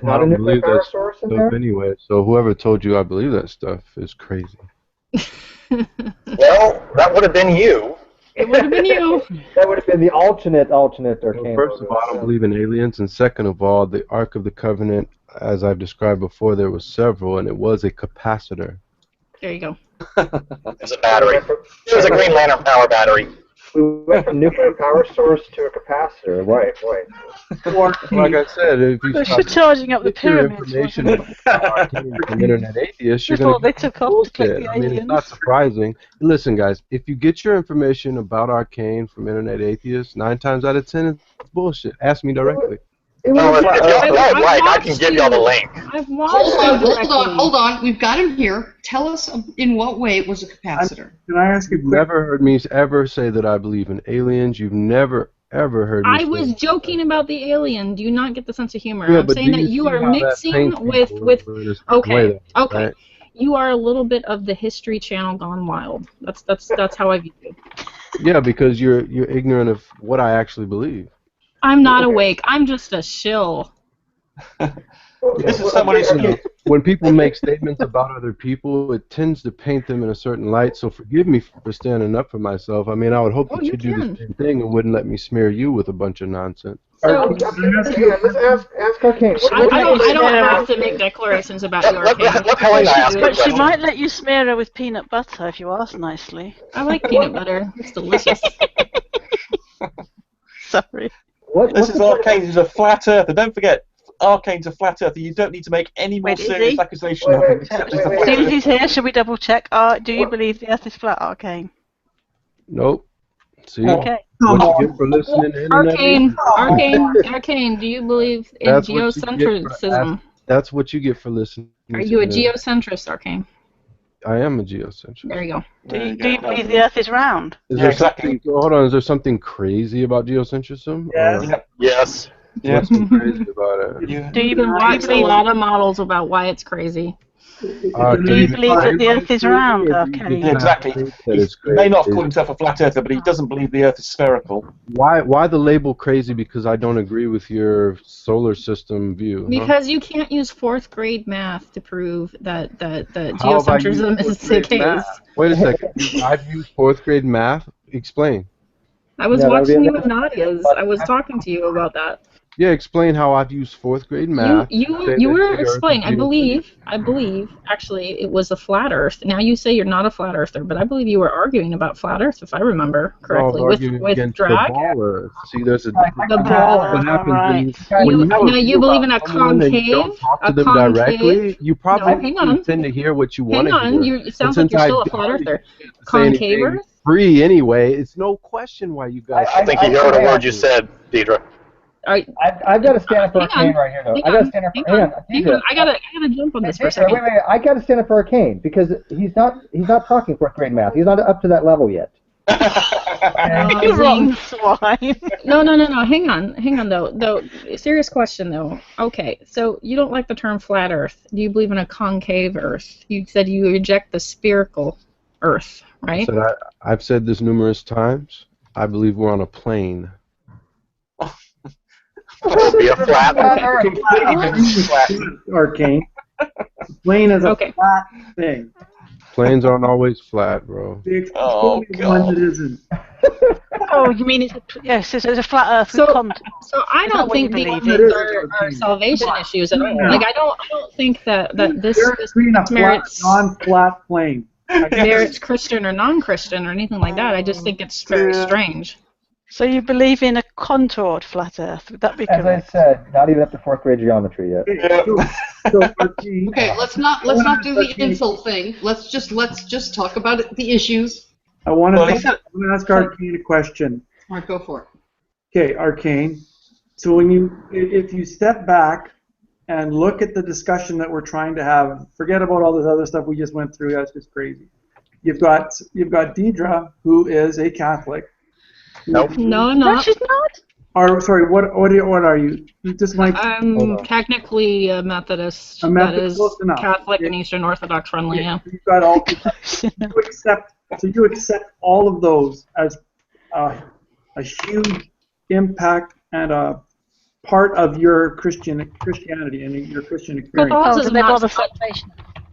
not a nuclear power source in there?
Anyway, so whoever told you I believe that stuff is crazy.
Well, that would have been you.
It would have been you.
That would have been the alternate Arcane.
Well, first of all, I don't believe in aliens, and second of all, the Ark of the Covenant, as I've described before, there was several, and it was a capacitor.
There you go.
It was a battery. It was a Green Lantern power battery.
We went from nuclear power source to a capacitor. Right.
Like I said, if you
start charging up the pyramids,
information about from internet atheists, you're going to get bullshit. I mean, it's not surprising. Listen, guys, if you get your information about Arcane from internet atheists, 9 times out of 10 it's bullshit. Ask me directly.
If y'all don't like, I can give y'all the link.
Hold on. We've got him here. Tell us in what way it was a capacitor.
Can I ask you?
You've never heard me ever say that I believe in aliens. You've never ever heard me.
I was joking about the alien. Do you not get the sense of humor? I'm saying that you are mixing with. Okay.
Right?
You are a little bit of the History Channel gone wild. That's how I view you.
Yeah, because you're ignorant of what I actually believe.
I'm not awake. I'm just a shill.
This is someone who's
when people make statements about other people, it tends to paint them in a certain light. So forgive me for standing up for myself. I mean, I would hope that you do the same thing and wouldn't let me smear you with a bunch of nonsense.
So,
let's ask Arcane.
I don't have to make declarations about you, Arcane.
But she might let you smear her with peanut butter if you ask nicely.
I like peanut butter. It's delicious.
Sorry.
This is Arcane, who's a flat earther. Don't forget, Arcane's a flat earther. You don't need to make any more serious accusation of him.
As soon as he's here, should we double check? Do you believe the Earth is flat, Arcane?
Nope. See?
Okay.
What you get for listening to
Arcane, do you believe in geocentrism?
That's what you get for listening.
Are you a geocentrist, Arcane?
I am a geocentrist.
There you go.
Do you believe the Earth is round?
Is there something? Hold on. Is there something crazy about geocentrism?
Yes.
What's crazy about it?
Do you watch a lot of models about why it's crazy?
Do you believe that the Earth is round? Okay.
Yeah, exactly. He may not call himself a flat earther, but he doesn't believe the Earth is spherical.
Why the label crazy? Because I don't agree with your solar system view.
Because you can't use 4th grade math to prove that geocentrism is the case.
Math? Wait a second. I've used 4th grade math. Explain.
I was watching you with Nadia's. I was talking to you about that.
Yeah, explain how I've used fourth grade math.
You were explaining. I believe. Actually, it was a flat Earth. Now you say you're not a flat Earther, but I believe you were arguing about flat Earth, if I remember correctly, with drag.
The ball Earth. See, there's a
the ball Earth.
What happens
right.
when
you believe in a concave?
You don't talk to them directly. You probably tend to hear what you want to hear.
It sounds like you're still a flat Earther. Concave Earth.
Free anyway. It's no question why you guys.
I think you heard a word you said, Deidre.
I've got to stand up for Arcane right here, though. I got to stand up for. Hang on.
I gotta jump on this for a second.
Wait. I got to stand up for Arcane because he's not talking fourth grade math. He's not up to that level yet.
You wrong swine.
No. Hang on though. Serious question though. Okay, so you don't like the term flat Earth. Do you believe in a concave Earth? You said you reject the spherical Earth, right?
I've said this numerous times. I believe we're on a plane.
Be a flat
Arcane. Plane is a flat thing.
Planes aren't always flat, bro.
Oh, God. One that isn't.
Oh, you mean it's a flat Earth with contours?
So I don't think these are salvation issues at all. Like I don't think that this merits
non-flat plane.
Merits Christian or non-Christian or anything like that. I just think it's very strange.
So you believe in a contoured flat Earth? Would that be correct?
As I said, not even up to fourth grade geometry yet.
Okay, let's not do the insult thing. Let's just talk about the issues.
I want to ask Arcane a question.
All right, go for it.
Okay, Arcane. So if you step back and look at the discussion that we're trying to have, forget about all this other stuff we just went through. That's just crazy. You've got Deidre, who is a Catholic.
Nope.
No, I'm not.
No, she's not.
Sorry, what are you?
I'm technically a Methodist. That is Catholic and Eastern Orthodox friendly. Yeah.
You've got all. You accept all of those as a huge impact and a part of your Christianity and your Christian experience.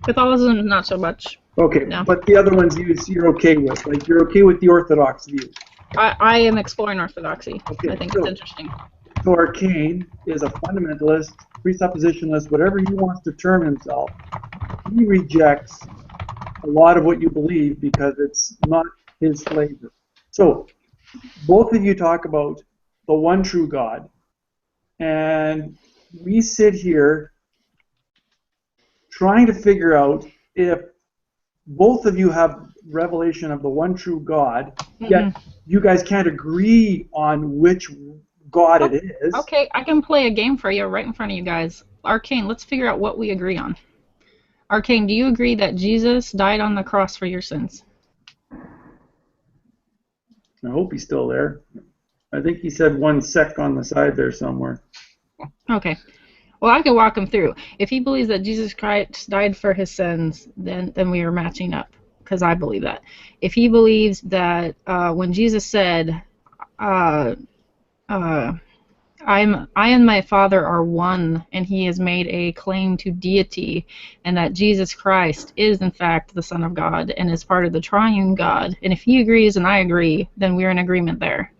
Catholicism, not so much.
Okay, no. But the other ones you're okay with. Like you're okay with the Orthodox view.
I am exploring Orthodoxy. Okay, I think it's interesting.
So Arcane is a fundamentalist, presuppositionalist, whatever he wants to term himself. He rejects a lot of what you believe because it's not his flavor. So both of you talk about the one true God, and we sit here trying to figure out if both of you have revelation of the one true God, yet you guys can't agree on which God it is.
Okay, I can play a game for you right in front of you guys. Arcane, let's figure out what we agree on. Arcane, do you agree that Jesus died on the cross for your sins?
I hope he's still there. I think he said 1 sec on the side there somewhere.
Okay. Well, I can walk him through. If he believes that Jesus Christ died for his sins, then we are matching up, because I believe that. If he believes that when Jesus said, I and my Father are one, and he has made a claim to deity, and that Jesus Christ is in fact the Son of God and is part of the triune God, and if he agrees and I agree, then we're in agreement there.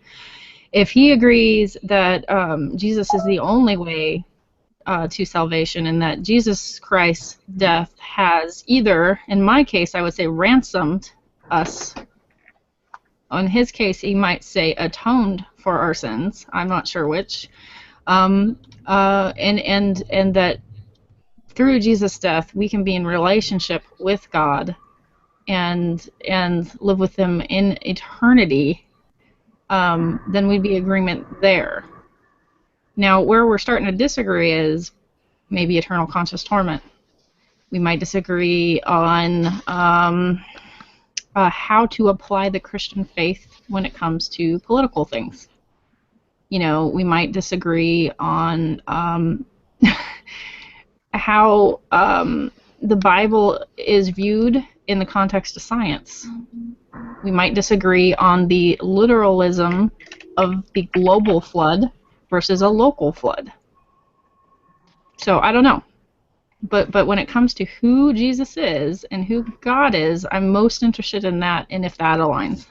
If he agrees that Jesus is the only way to salvation, and that Jesus Christ's death has either, in my case, I would say ransomed us. In his case, he might say atoned for our sins. I'm not sure which. And that through Jesus' death, we can be in relationship with God and live with him in eternity. Then we'd be agreement there. Now, where we're starting to disagree is maybe eternal conscious torment. We might disagree on how to apply the Christian faith when it comes to political things. You know, we might disagree on how the Bible is viewed in the context of science. We might disagree on the literalism of the global flood versus a local flood. So I don't know. But when it comes to who Jesus is and who God is, I'm most interested in that and if that aligns.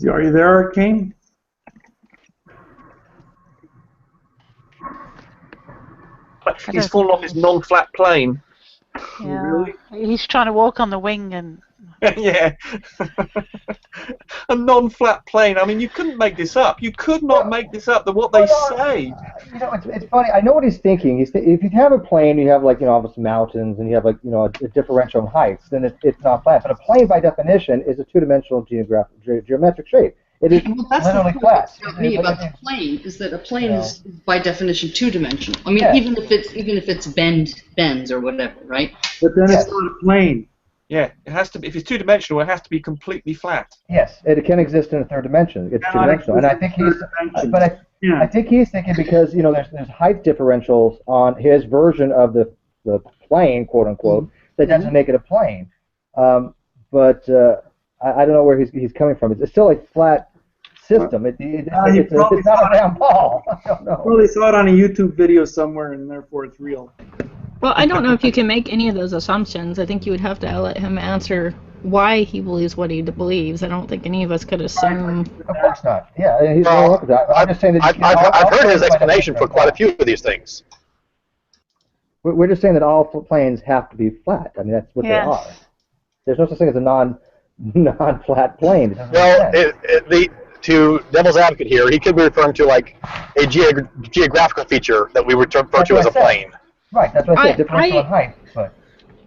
Are you there, Arcane?
He's fallen off his non-flat plane.
Yeah.
Really?
He's trying to walk on the wing and.
Yeah. A non-flat plane. I mean, you couldn't make this up. You could not make this up. What they say.
You know, it's funny. I know what he's thinking. If you have a plane, you have like obviously mountains, and you have like a differential in heights, then it's not flat. But a plane, by definition, is a two-dimensional geometric shape. It is literally flat.
About me about the plane is that a plane is by definition two-dimensional. I mean,
Yeah.
even if it's bends or whatever, right?
But then it's not a plane.
Yeah, it has to be. If it's two-dimensional, it has to be completely flat.
Yes, it can exist in a third dimension. It's two-dimensional, and I think I think he's thinking because there's height differentials on his version of the plane, quote unquote, that doesn't make it a plane. But I don't know where he's coming from. It's still a flat system. It's not a round ball. I don't know.
Well, they saw it on a YouTube video somewhere, and therefore it's real.
Well, I don't know if you can make any of those assumptions. I think you would have to let him answer why he believes what he believes. I don't think any of us could assume.
Of course not. Yeah, he's
I'm just saying that I've heard his explanation for quite a few of these things.
We're just saying that all planes have to be flat. I mean, that's what they are. There's no such thing as a non-flat plane.
Well, to devil's advocate here, he could be referring to like a geographical feature that we refer to as a plane.
Right, that's what I said, differential in height. But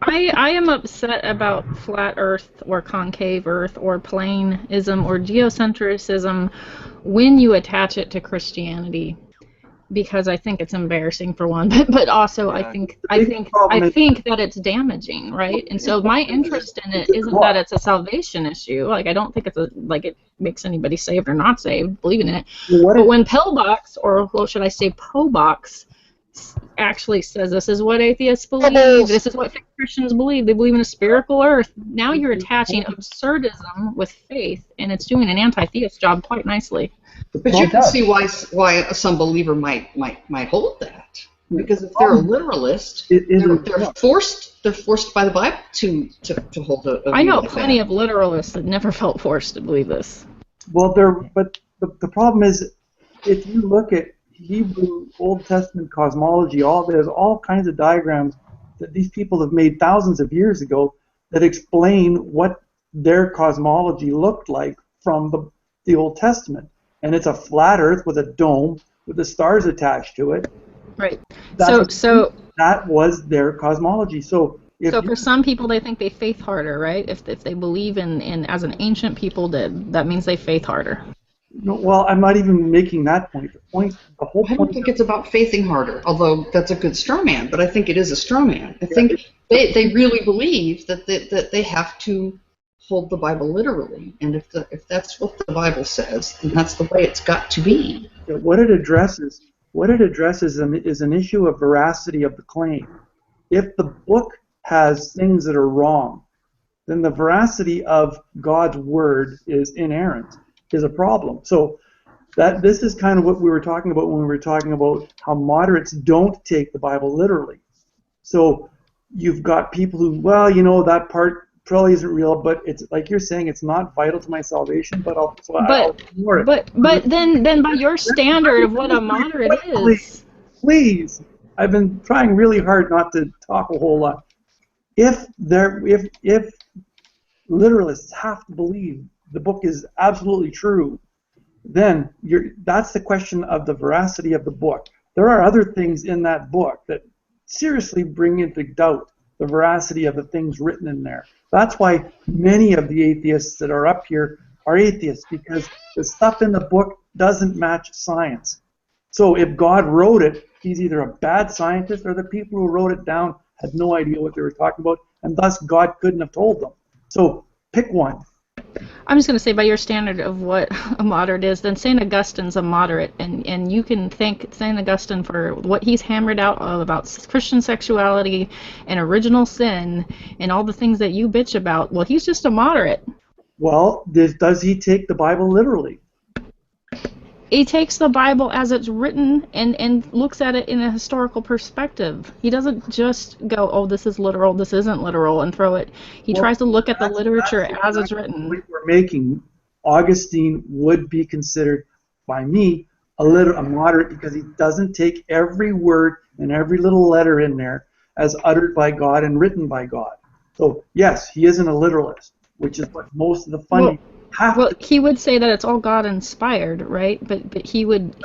I am upset about flat Earth or concave Earth or planism or geocentrism when you attach it to Christianity, because I think it's embarrassing for one, but also I think that it's damaging, right? And so my interest in it isn't that it's a salvation issue. Like I don't think it makes anybody saved or not saved believing in it. But when Pillbox, or what should I say, Pobox, actually says this is what atheists believe, this is what Christians believe, they believe in a spherical earth, now you're attaching absurdism with faith, and it's doing an anti-theist job quite nicely.
But you can see why some believer might hold that, because if they're a literalist, they're forced by the Bible to hold a
I know plenty of literalists that never felt forced to believe this.
Well, but the problem is, if you look at Hebrew Old Testament cosmology, there's all kinds of diagrams that these people have made thousands of years ago that explain what their cosmology looked like from the Old Testament. And it's a flat Earth with a dome with the stars attached to it.
Right.
So that was their cosmology. So
for some people, they think they faith harder, right? If they believe in as an ancient people did, that means they faith harder.
No, well, I'm not even making that point. The whole point.
I don't think it's about faithing harder, although that's a good straw man. But I think it is a straw man. I think they really believe that they have to hold the Bible literally, and if that's what the Bible says, then that's the way it's got to be.
What it addresses is an issue of veracity of the claim. If the book has things that are wrong, then the veracity of God's word is inerrant. Is a problem. So this is kind of what we were talking about when we were talking about how moderates don't take the Bible literally. So you've got people who, that part probably isn't real, but it's like you're saying, it's not vital to my salvation, but I'll ignore it.
But then by your standard of what a moderate is.
Please, I've been trying really hard not to talk a whole lot. If literalists have to believe the book is absolutely true, then that's the question of the veracity of the book. There are other things in that book that seriously bring into doubt the veracity of the things written in there. That's why many of the atheists that are up here are atheists, because the stuff in the book doesn't match science. So if God wrote it, he's either a bad scientist, or the people who wrote it down had no idea what they were talking about, and thus God couldn't have told them. So pick one.
I'm just going to say, by your standard of what a moderate is, then St. Augustine's a moderate, and you can thank St. Augustine for what he's hammered out about Christian sexuality and original sin and all the things that you bitch about. Well, he's just a moderate.
Well, does he take the Bible literally?
He takes the Bible as it's written and looks at it in a historical perspective. He doesn't just go, oh, this is literal, this isn't literal, and throw it. He tries to look at the literature as it's written.
We're making Augustine would be considered by me a moderate, because he doesn't take every word and every little letter in there as uttered by God and written by God. So yes, he isn't a literalist, which is what most of the funding have to.
He would say that it's all God inspired, right? But he would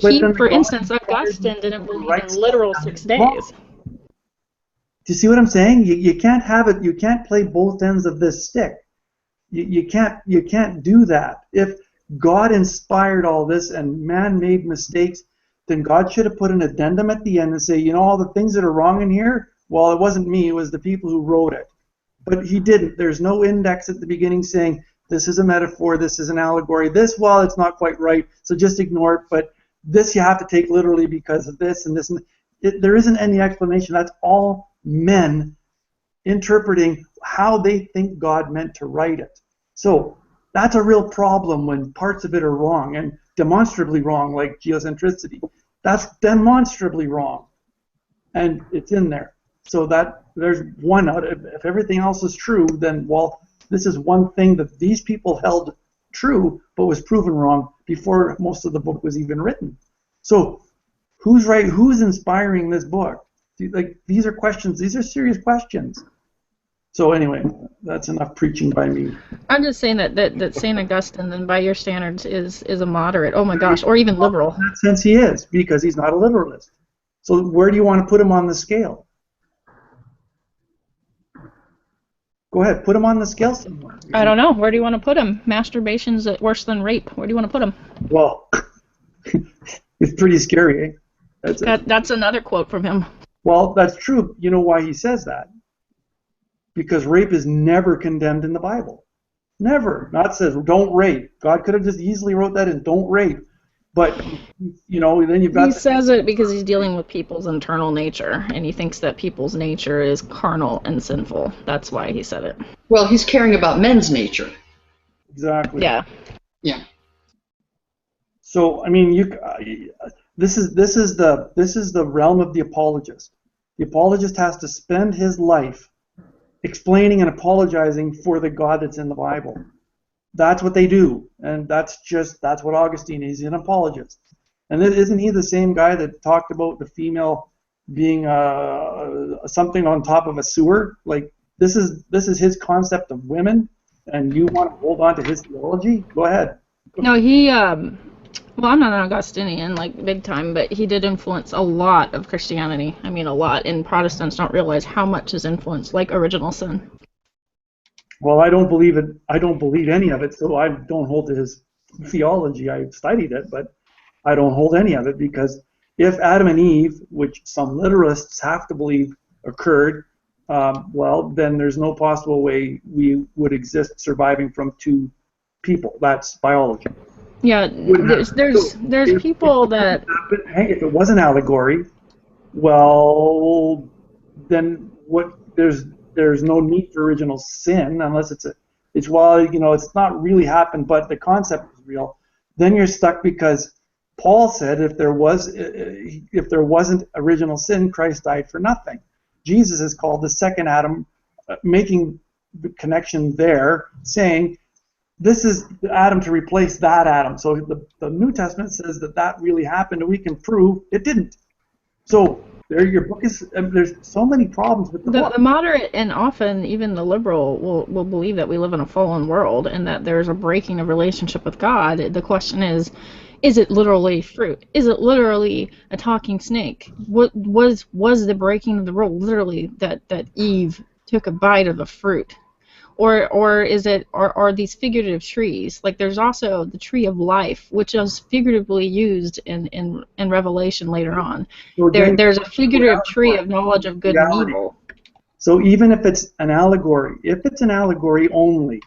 for instance, Augustine didn't believe in literal 6 days.
Do you see what I'm saying? You can't have it. You can't play both ends of this stick. You can't do that. If God inspired all this and man made mistakes, then God should have put an addendum at the end and say, you know, all the things that are wrong in here, well, it wasn't me, it was the people who wrote it. But he didn't. There's no index at the beginning saying, this is a metaphor, this is an allegory, this, well, it's not quite right, so just ignore it, but this you have to take literally because of this and this. And there isn't any explanation. That's all men interpreting how they think God meant to write it. So that's a real problem when parts of it are wrong, and demonstrably wrong, like geocentricity. That's demonstrably wrong, and it's in there. So that there's one out. If everything else is true, then, well, this is one thing that these people held true but was proven wrong before most of the book was even written. So who's right? Who's inspiring this book? Like, these are questions. These are serious questions. So anyway, that's enough preaching by me.
I'm just saying that St. Augustine, then by your standards, is a moderate. Oh my gosh, or even liberal.
In that sense, he is, because he's not a literalist. So where do you want to put him on the scale? Go ahead, put him on the scale somewhere.
I don't know. Where do you want to put him? Masturbation's worse than rape. Where do you want to put him?
Well, it's pretty scary, eh?
That's another quote from him.
Well, that's true. You know why he says that? Because rape is never condemned in the Bible. Never. Not says, don't rape. God could have just easily wrote that in, don't rape. But, you know, then you've got...
He says it because he's dealing with people's internal nature, and he thinks that people's nature is carnal and sinful. That's why he said it.
Well, he's caring about men's nature.
Exactly.
Yeah.
Yeah.
So, I mean, this is the realm of the apologist. The apologist has to spend his life explaining and apologizing for the God that's in the Bible. That's what they do, and that's what Augustine is. He's an apologist. And isn't he the same guy that talked about the female being something on top of a sewer? Like, this is his concept of women, and you want to hold on to his theology? Go ahead.
No, he well, I'm not an Augustinian, like, big time, but he did influence a lot of Christianity. I mean, a lot. And Protestants don't realize how much his influence, like original sin.
Well, I don't believe it. I don't believe any of it, so I don't hold to his theology. I've studied it, but I don't hold any of it, because if Adam and Eve, which some literalists have to believe occurred, well, then there's no possible way we would exist surviving from two people. That's biology.
Yeah, there's people that...
If it was an allegory, well, then what? There's no need for original sin unless it's well, you know, it's not really happened, but the concept is real. Then you're stuck, because Paul said if there wasn't original sin, Christ died for nothing. Jesus is called the second Adam, making the connection there, saying this is Adam to replace that Adam. So the New Testament says that really happened, and we can prove it didn't. So there, your book is. There's so many problems with the book.
The moderate, and often even the liberal, will believe that we live in a fallen world and that there's a breaking of relationship with God. The question is it literally fruit? Is it literally a talking snake? What was the breaking of the rule literally that Eve took a bite of the fruit? Or is it are these figurative trees? Like, there's also the tree of life, which is figuratively used in Revelation later on.
So
there's a figurative tree of knowledge of good and evil.
So even if it's an allegory, only,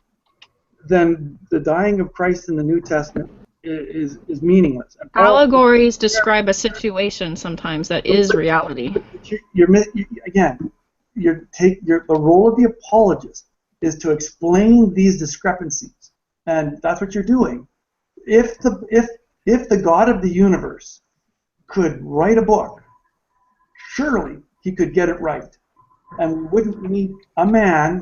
then the dying of Christ in the New Testament is meaningless.
Allegories describe a situation sometimes that is reality.
The role of the apologist is to explain these discrepancies, and that's what you're doing. If the God of the universe could write a book, surely he could get it right, and we wouldn't need a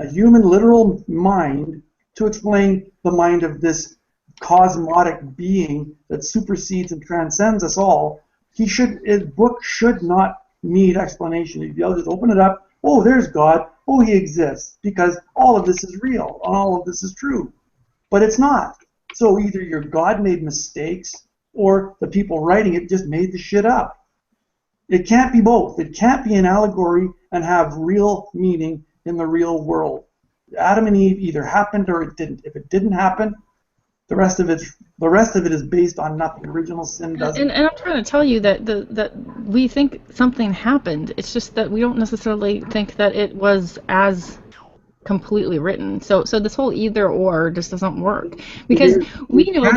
human literal mind, to explain the mind of this cosmotic being that supersedes and transcends us all. His book should not need explanation. If you just open it up, oh, there's God, oh, he exists, because all of this is real, all of this is true. But it's not. So either your God made mistakes, or the people writing it just made the shit up. It can't be both. It can't be an allegory and have real meaning in the real world. Adam and Eve either happened or it didn't. If it didn't happen, the rest of it is based on nothing. Original sin doesn't.
And I'm trying to tell you that we think something happened. It's just that we don't necessarily think that it was as completely written. So this whole either or just doesn't work, because we know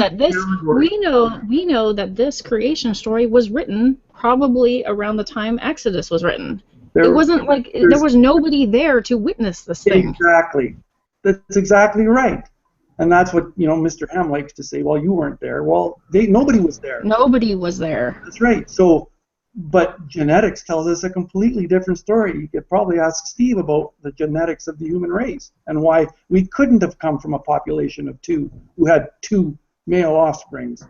that this creation story was written probably around the time Exodus was written. It wasn't like there was nobody there to witness this thing.
Exactly. That's exactly right. And that's what, Mr. Ham likes to say, well, you weren't there. Well, nobody was there.
Nobody was there.
That's right. So, but genetics tells us a completely different story. You could probably ask Steve about the genetics of the human race and why we couldn't have come from a population of 2 who had 2 male offsprings.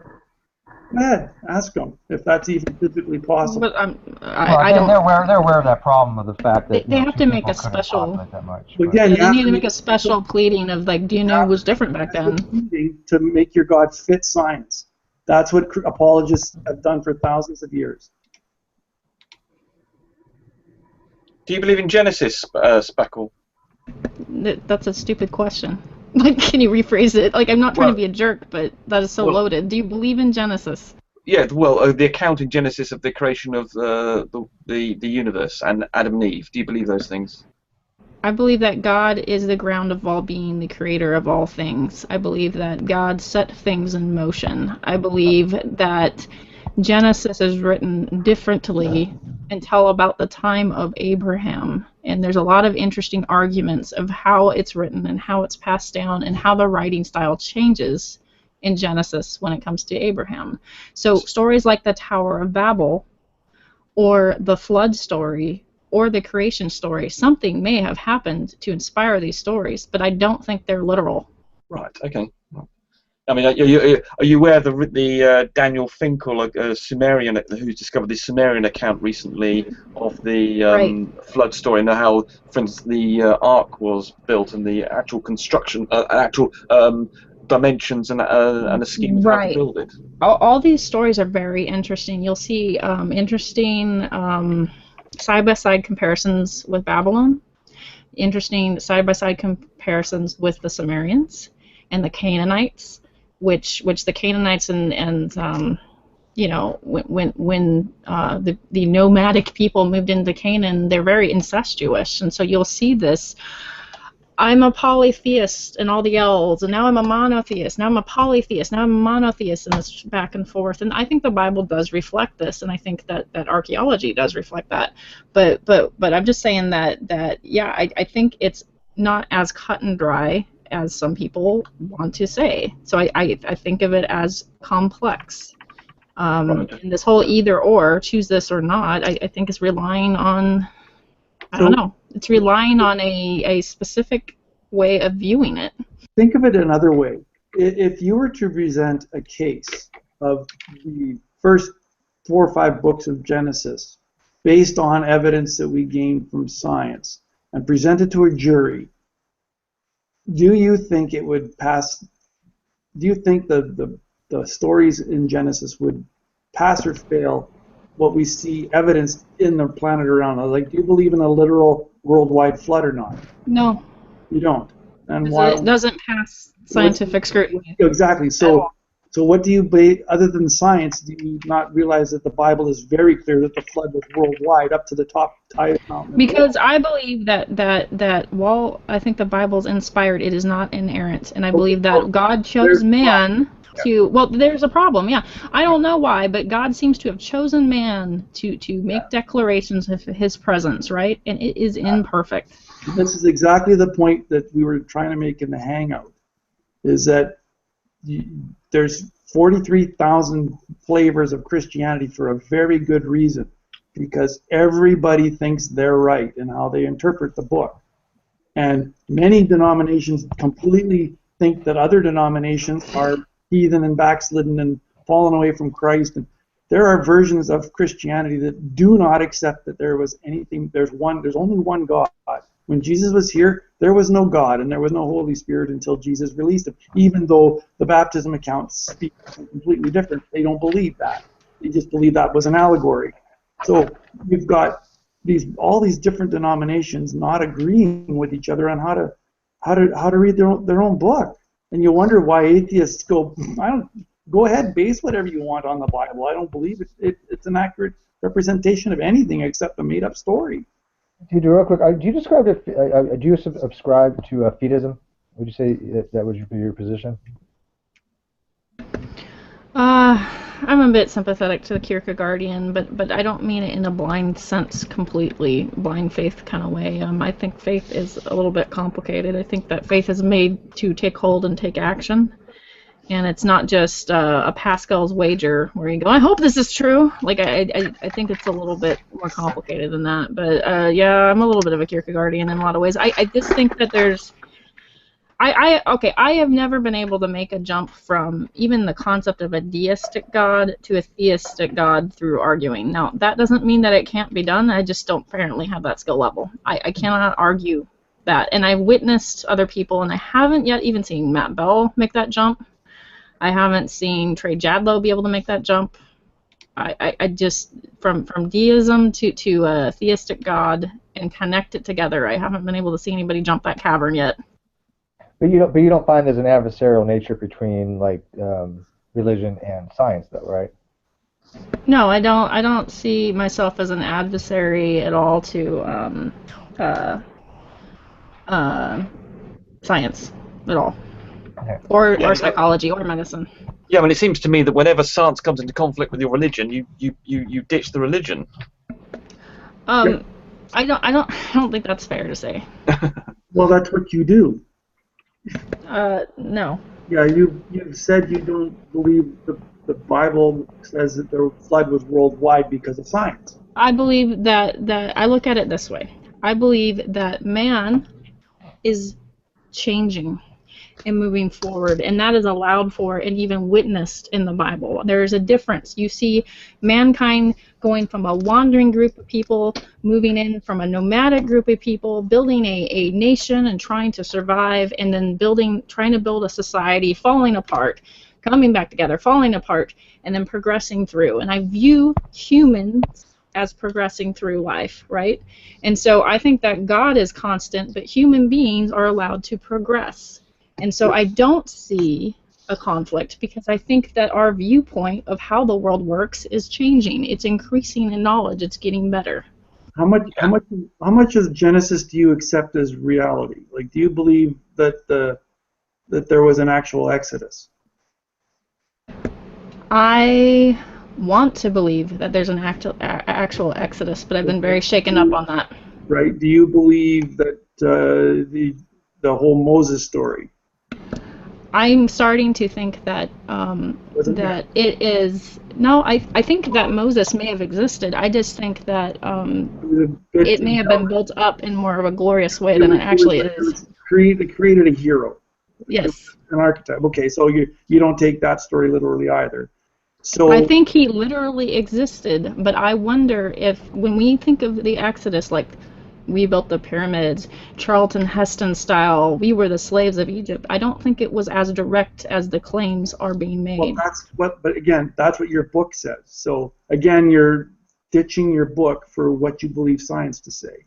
Go ahead, ask them if that's even physically possible.
But I don't.
They're aware of that problem of the fact that
they have to make a special.
That much,
but again,
they need to make a special pleading of like DNA was different back then.
To make your God fit science. That's what apologists have done for thousands of years.
Do you believe in Genesis, Spackle?
That's a stupid question. Like, can you rephrase it? Like, I'm not trying to be a jerk, but that is so loaded. Do you believe in Genesis?
Yeah, well, the account in Genesis of the creation of the universe and Adam and Eve. Do you believe those things?
I believe that God is the ground of all being, the creator of all things. I believe that God set things in motion. I believe that Genesis is written differently until about the time of Abraham. And there's a lot of interesting arguments of how it's written and how it's passed down and how the writing style changes in Genesis when it comes to Abraham. So stories like the Tower of Babel or the flood story or the creation story, something may have happened to inspire these stories, but I don't think they're literal.
Right, okay. I mean, are you aware of the Daniel Finkel, a Sumerian who's discovered this Sumerian account recently of the flood story and how, for instance, the ark was built and the actual construction, dimensions and a scheme of how to build it?
All these stories are very interesting. You'll see interesting side-by-side comparisons with Babylon, interesting side-by-side comparisons with the Sumerians and the Canaanites. Which the Canaanites and when the nomadic people moved into Canaan, they're very incestuous, and so you'll see this. I'm a polytheist and all the elves, and now I'm a monotheist. Now I'm a polytheist. Now I'm a monotheist, and it's back and forth. And I think the Bible does reflect this, and I think that archaeology does reflect that. But I'm just saying that I think it's not as cut and dry as some people want to say. So I think of it as complex. And this whole either or, choose this or not, I think is relying on, I don't know, it's relying on a specific way of viewing it.
Think of it another way. If you were to present a case of the first 4 or 5 books of Genesis based on evidence that we gained from science and present it to a jury, do you think it would pass? Do you think the stories in Genesis would pass or fail what we see evidenced in the planet around us? Like, do you believe in a literal worldwide flood or not?
No.
You don't. And
why? It doesn't pass scientific scrutiny.
Exactly. So what do you, other than science, do you not realize that the Bible is very clear that the flood was worldwide up to the top highest mountain?
Because I believe that while I think the Bible's inspired, it is not inerrant, and I believe that God chose man to. Well, there's a problem. Yeah, I don't know why, but God seems to have chosen man to make declarations of His presence, right? And it is imperfect.
This is exactly the point that we were trying to make in the Hangout. Is that there's 43,000 flavors of Christianity for a very good reason, because everybody thinks they're right in how they interpret the book. And many denominations completely think that other denominations are heathen and backslidden and fallen away from Christ. And there are versions of Christianity that do not accept that there was anything. There's only one God. When Jesus was here, there was no God and there was no Holy Spirit until Jesus released him. Even though the baptism accounts speak completely different, they don't believe that. They just believe that was an allegory. So you've got all these different denominations not agreeing with each other on how to read their own book, and you wonder why atheists go, go ahead, base whatever you want on the Bible. I don't believe it's an accurate representation of anything except a made-up story.
Real quick, do you subscribe to fideism? Would you say that would be your position?
I'm a bit sympathetic to the Kierkegaardian, but I don't mean it in a blind sense, completely blind faith kind of way. I think faith is a little bit complicated. I think that faith is made to take hold and take action, and it's not just a Pascal's wager where you go, I hope this is true. Like I think it's a little bit more complicated than that. But yeah, I'm a little bit of a Kierkegaardian in a lot of ways. I just think that there's I have never been able to make a jump from even the concept of a deistic God to a theistic God through arguing. Now, that doesn't mean that it can't be done. I just don't apparently have that skill level. I cannot argue that. And I've witnessed other people, and I haven't yet even seen Matt Bell make that jump. I haven't seen Trey Jadlow be able to make that jump. I just, from deism to a theistic God and connect it together, I haven't been able to see anybody jump that cavern yet.
But you don't find there's an adversarial nature between religion and science, though, right?
No, I don't see myself as an adversary at all to science at all, or psychology or medicine.
Yeah, I mean, it seems to me that whenever science comes into conflict with your religion, you ditch the religion.
I don't think that's fair to say.
Well, that's what you do.
No.
Yeah, you said you don't believe the Bible says that the flood was worldwide because of science.
I believe that I look at it this way. I believe that man is changing and moving forward, and that is allowed for and even witnessed in the Bible. There is a difference. You see mankind going from a wandering group of people, moving in from a nomadic group of people, building a nation and trying to survive, and then trying to build a society, falling apart, coming back together, falling apart, and then progressing through. And I view humans as progressing through life, right? And so I think that God is constant, but human beings are allowed to progress. And so I don't see a conflict because I think that our viewpoint of how the world works is changing. It's increasing in knowledge. It's getting better.
How much of Genesis do you accept as reality? Like, do you believe that there was an actual Exodus?
I want to believe that there's an actual Exodus, but I've been very shaken up on that.
Right. Do you believe that the whole Moses story?
I'm starting to think that it is. No, I think that Moses may have existed. I just think that it may have been built up in more of a glorious way than it actually is.
It created a hero.
Yes.
An archetype. Okay, so you don't take that story literally either. So
I think he literally existed, but I wonder if when we think of the Exodus, like we built the pyramids, Charlton Heston style, we were the slaves of Egypt, I don't think it was as direct as the claims are being made.
Well, but again, that's what your book says. So again, you're ditching your book for what you believe science to say.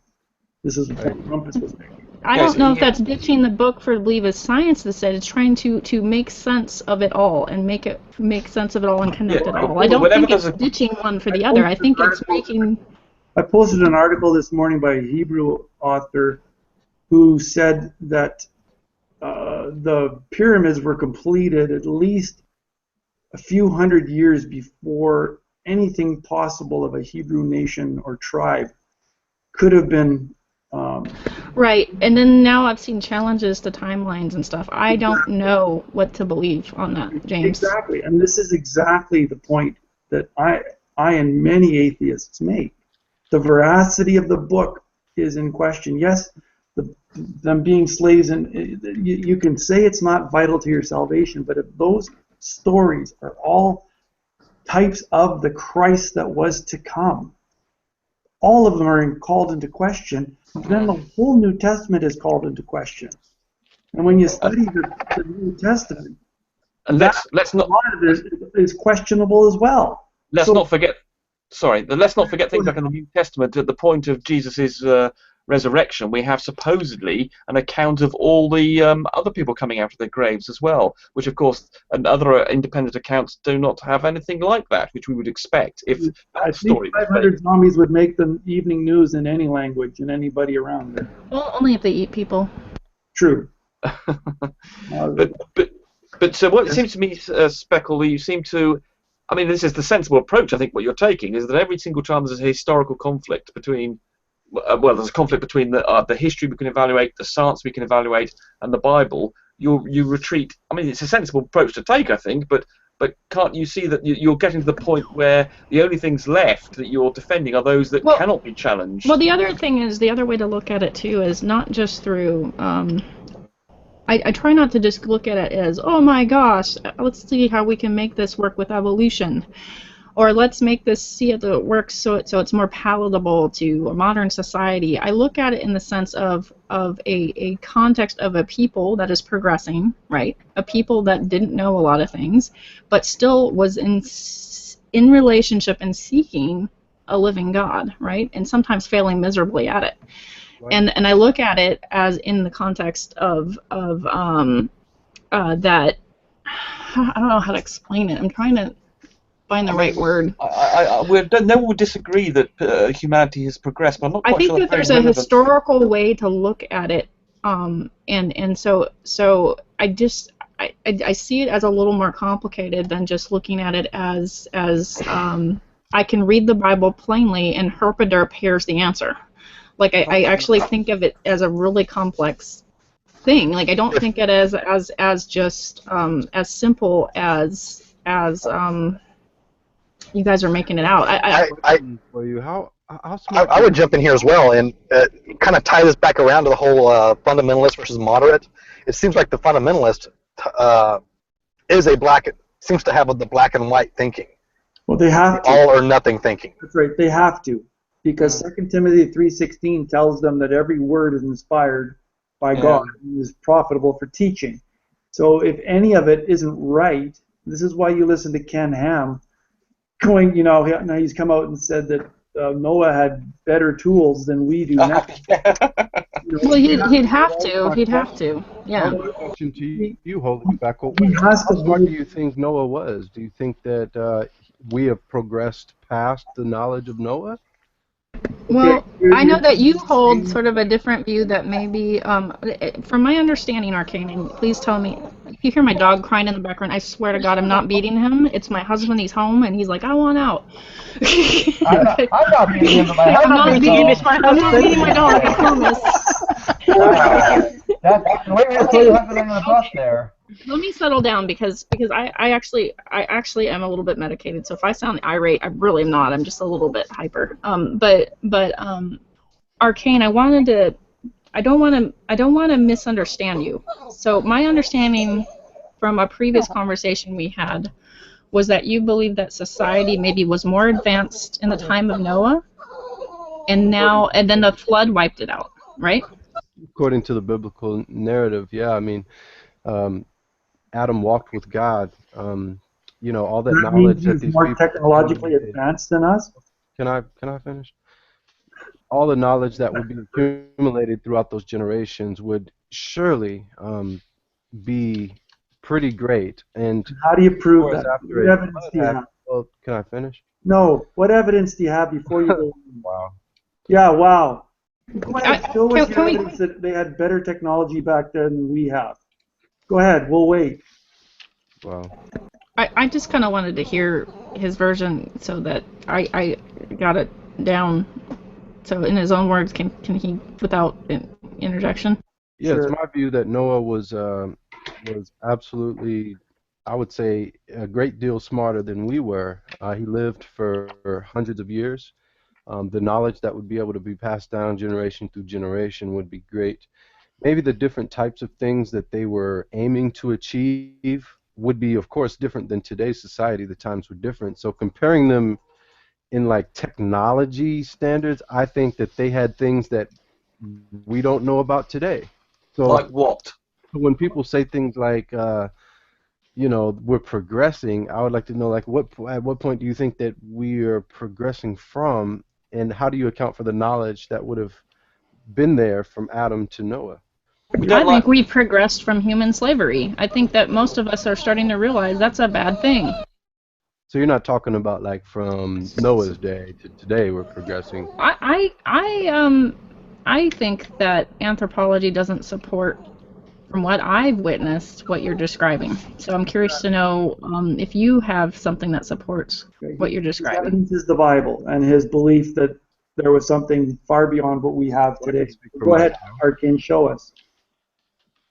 This is what Rumpus was making.
I don't know if that's ditching the book for believe as science to say. It's trying to make sense of it all and make sense of it all and connect it all. I don't think it's ditching one for the other. I think it's making.
I posted an article this morning by a Hebrew author who said that the pyramids were completed at least a few hundred years before anything possible of a Hebrew nation or tribe could have been.
Right, and then now I've seen challenges to timelines and stuff. I don't know what to believe on that, James.
Exactly, and this is exactly the point that I and many atheists make. The veracity of the book is in question. Yes, them being slaves, and you can say it's not vital to your salvation, but if those stories are all types of the Christ that was to come, all of them are called into question, then the whole New Testament is called into question. And when you study the New Testament,
and let's not,
a lot of it is questionable as well.
Let's not forget things like in the New Testament, at the point of Jesus' resurrection, we have supposedly an account of all the other people coming out of their graves as well, which of course, and other independent accounts do not have anything like that, which we would expect if that story was
500 zombies would make the evening news in any language and anybody around there.
Well, only if they eat people.
True.
But so what it seems to me, Speckle, you seem to, I mean, this is the sensible approach, I think, what you're taking, is that every single time there's a historical conflict between, well, there's a conflict between the history we can evaluate, the science we can evaluate, and the Bible, you retreat. I mean, it's a sensible approach to take, I think, but can't you see that you're getting to the point where the only things left that you're defending are those that cannot be challenged?
Well, the other thing is, the other way to look at it, too, is not just through... I try not to just look at it as, oh my gosh, let's see how we can make this work with evolution. Or let's make this see if it works so it's more palatable to a modern society. I look at it in the sense of a context of a people that is progressing, right? A people that didn't know a lot of things, but still was in relationship and seeking a living God, right? And sometimes failing miserably at it. Right. And I look at it as in the context of that. I don't know how to explain it. I'm trying to find the right word.
No one would disagree that humanity has progressed, but I'm not quite sure.
I think that there's a historical way to look at it, and so I see it as a little more complicated than just looking at it as I can read the Bible plainly and herpaderp, here's the answer. Like I actually think of it as a really complex thing. Like I don't think it as just as simple as you guys are making it out.
I would jump in here as well and kind of tie this back around to the whole fundamentalist versus moderate. It seems like the fundamentalist seems to have the black and white thinking.
Well, they have to.
All or nothing thinking.
That's right. They have to. Because 2 Timothy 3:16 tells them that every word is inspired by God and is profitable for teaching. So if any of it isn't right, this is why you listen to Ken Ham going, now he's come out and said that Noah had better tools than we do now.
Well, he'd have to. Yeah.
Question to you, Holy Speckle. How smart do you think Noah was? Do you think that we have progressed past the knowledge of Noah?
Well, I know that you hold sort of a different view that maybe, from my understanding, Arcane, and please tell me, if you hear my dog crying in the background, I swear to God I'm not beating him. It's my husband, he's home, and he's like, I want out.
I'm not beating him, but my husband.
I'm not beating my dog, I promise.
That's the way to throw your husband under the bus there.
Let me settle down because I actually am a little bit medicated. So if I sound irate, I really am not. I'm just a little bit hyper. But Arcane, I don't want to misunderstand you. So my understanding from a previous conversation we had was that you believe that society maybe was more advanced in the time of Noah, and then the flood wiped it out, right?
According to the biblical narrative, yeah. I mean, Adam walked with God. All that knowledge that these
more
people
technologically advanced than us.
Can I finish? All the knowledge that would be accumulated throughout those generations would surely be pretty great. And
how do you prove that? What evidence do you have?
Well, can I finish?
No. What evidence do you have before you go?
Wow.
Yeah. Wow. Go ahead. Show us the evidence that they had better technology back then than we have. Go ahead. We'll wait.
Wow.
I just kind of wanted to hear his version so that I got it down. So in his own words, can he, without interjection?
Yeah, sure. It's my view that Noah was absolutely, I would say, a great deal smarter than we were. He lived for hundreds of years. The knowledge that would be able to be passed down generation through generation would be great. Maybe the different types of things that they were aiming to achieve would be, of course, different than today's society. The times were different. So comparing them in like technology standards, I think that they had things that we don't know about today. So
like what?
When people say things like, you know, we're progressing, I would like to know, like, at what point do you think that we are progressing from, and how do you account for the knowledge that would have been there from Adam to Noah?
I think we progressed from human slavery. I think that most of us are starting to realize that's a bad thing.
So you're not talking about like from Noah's day to today we're progressing.
I think that anthropology doesn't support, from what I've witnessed, what you're describing. So I'm curious to know if you have something that supports what you're describing.
His evidence is the Bible and his belief that there was something far beyond what we have today. Go ahead, Arcane, show us.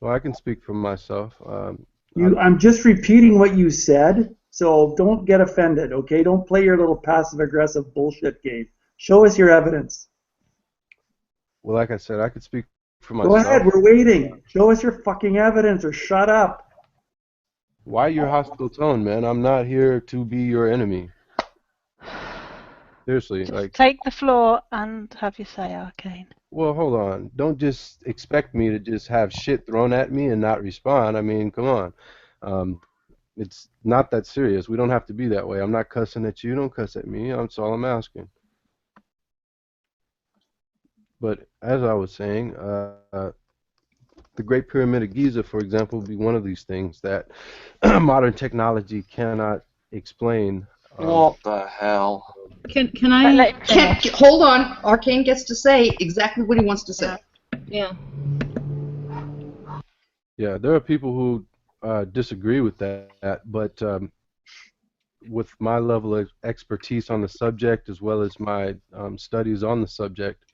Well, I can speak for myself.
I'm just repeating what you said, so don't get offended, okay? Don't play your little passive-aggressive bullshit game. Show us your evidence.
Well, like I said, I could speak for myself.
Go ahead, we're waiting. Show us your fucking evidence or shut up.
Why your hostile tone, man? I'm not here to be your enemy. Seriously, like.
Take the floor and have your say, Arcane.
Well, hold on. Don't just expect me to just have shit thrown at me and not respond. I mean, come on. It's not that serious. We don't have to be that way. I'm not cussing at you. Don't cuss at me. That's all I'm asking. But as I was saying, the Great Pyramid of Giza, for example, would be one of these things that modern technology cannot explain.
What the hell?
Can I?
Hold on. Arcane gets to say exactly what he wants to say.
Yeah.
Yeah, there are people who disagree with that, but with my level of expertise on the subject, as well as my studies on the subject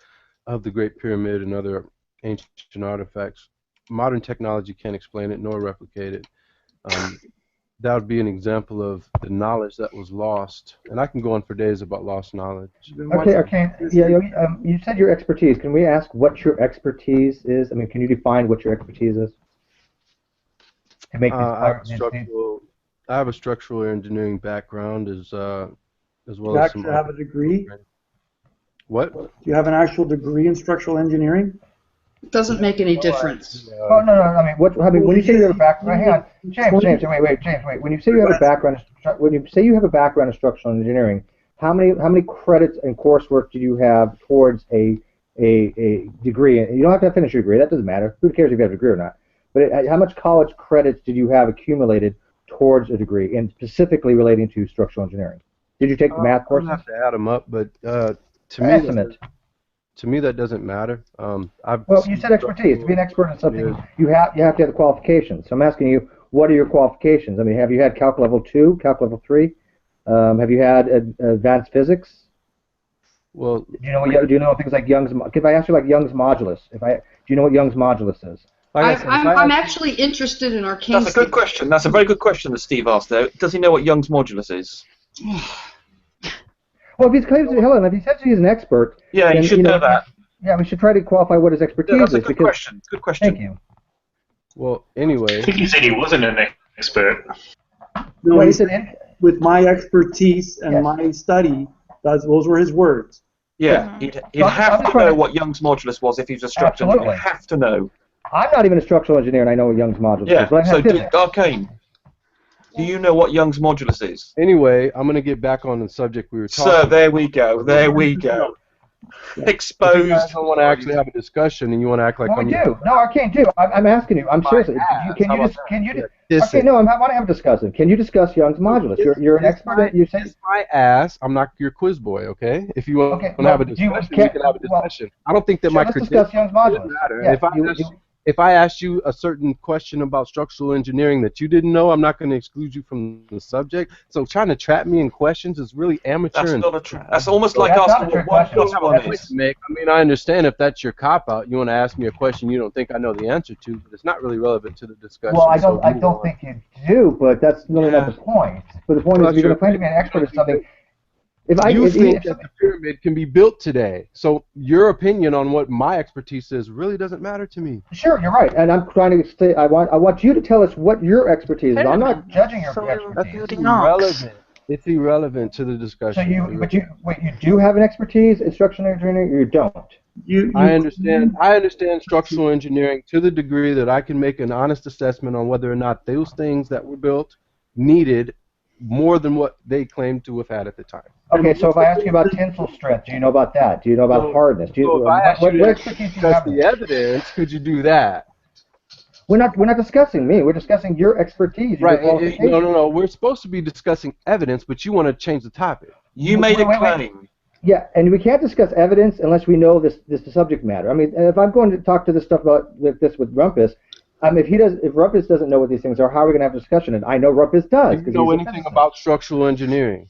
of the Great Pyramid and other ancient artifacts, modern technology can't explain it nor replicate it. That would be an example of the knowledge that was lost, and I can go on for days about lost knowledge.
Okay, Arcane. Yeah, you said your expertise. Can we ask what your expertise is? I mean, can you define what your expertise is? To make
I have a structural engineering background, as well as some.
Do you actually have a degree?
What?
Do you have an actual degree in structural engineering?
It doesn't make any difference.
Oh no. I mean, when you say you have a background, hang on, James. Wait. When you say you have a background, in structural engineering, how many credits and coursework do you have towards a degree? And you don't have to finish your degree. That doesn't matter. Who cares if you have a degree or not? But how much college credits did you have accumulated towards a degree, and specifically relating to structural engineering? Did you take the math courses?
I don't have to add them up, but to me that doesn't matter.
Well, you said expertise. To be an expert in something, you have to have the qualifications. So I'm asking you, what are your qualifications? I mean, have you had Calc Level 2, Calc Level 3? Have you had advanced physics?
Well,
do you know things like Young's? If I ask you like Young's modulus, do you know what Young's modulus is?
I'm actually interested in Arcane.
That's a good question. That's a very good question that Steve asked there. Does he know what Young's modulus is?
Well, if he says he's an expert,
yeah, you should know that.
Yeah, we should try to qualify what his expertise
is.
That's
a good question. Good question.
Thank you.
Well, anyway.
I think he said he wasn't an expert.
No, he said with my expertise and my study, those were his words.
Yeah, he'd have to know what Young's modulus was if he was a structural engineer. He'd have to know.
I'm not even a structural engineer, and I know what Young's modulus is. But
so Arcane, do you know what Young's modulus is?
Anyway, I'm going to get back on the subject we were talking
about. So there we go. There we go. Exposed.
You guys don't want to actually have a discussion, and you want to act like
we do. No, Arcane, too. I'm asking you. I'm seriously. Can you? Okay, no, I want to have a discussion. Can you discuss Young's modulus? You're an expert. You say.
Kiss my ass. I'm not your quiz boy, okay? If you want to have a discussion, we can have a discussion. I don't think that my credentials
discuss Young's modulus.
Yeah, if I asked you a certain question about structural engineering that you didn't know, I'm not going to exclude you from the subject. So trying to trap me in questions is really amateur.
That's not a trap. That's almost like asking what 1 + 1 is.
I mean, I understand if that's your cop-out. You want to ask me a question you don't think I know the answer to, but it's not really relevant to the discussion.
Well, I don't think you do, but that's really not the point. But the point is, if you're going to claim to be an expert at something,
You think that the pyramid can be built today, so your opinion on what my expertise is really doesn't matter to me.
Sure, you're right, and I'm trying to say I want you to tell us what your expertise is. I'm not judging your expertise.
That's irrelevant. It's irrelevant to the discussion.
So you do have an expertise in structural engineering, or you don't?
I understand structural engineering to the degree that I can make an honest assessment on whether or not those things that were built needed more than what they claimed to have had at the time.
Okay, so if I ask you about tensile strength, do you know about that? Do you know about hardness? What expertise do you have?
The evidence, could you do that?
We're not discussing me. We're discussing your expertise.
Right. No. We're supposed to be discussing evidence, but you want to change the topic.
You made a claim.
Yeah, and we can't discuss evidence unless we know this subject matter. I mean, if I'm going to talk to this stuff about this with Rumpus, if Rumpus doesn't know what these things are, how are we going to have a discussion? And I know Rumpus does.
Do you know anything about structural engineering?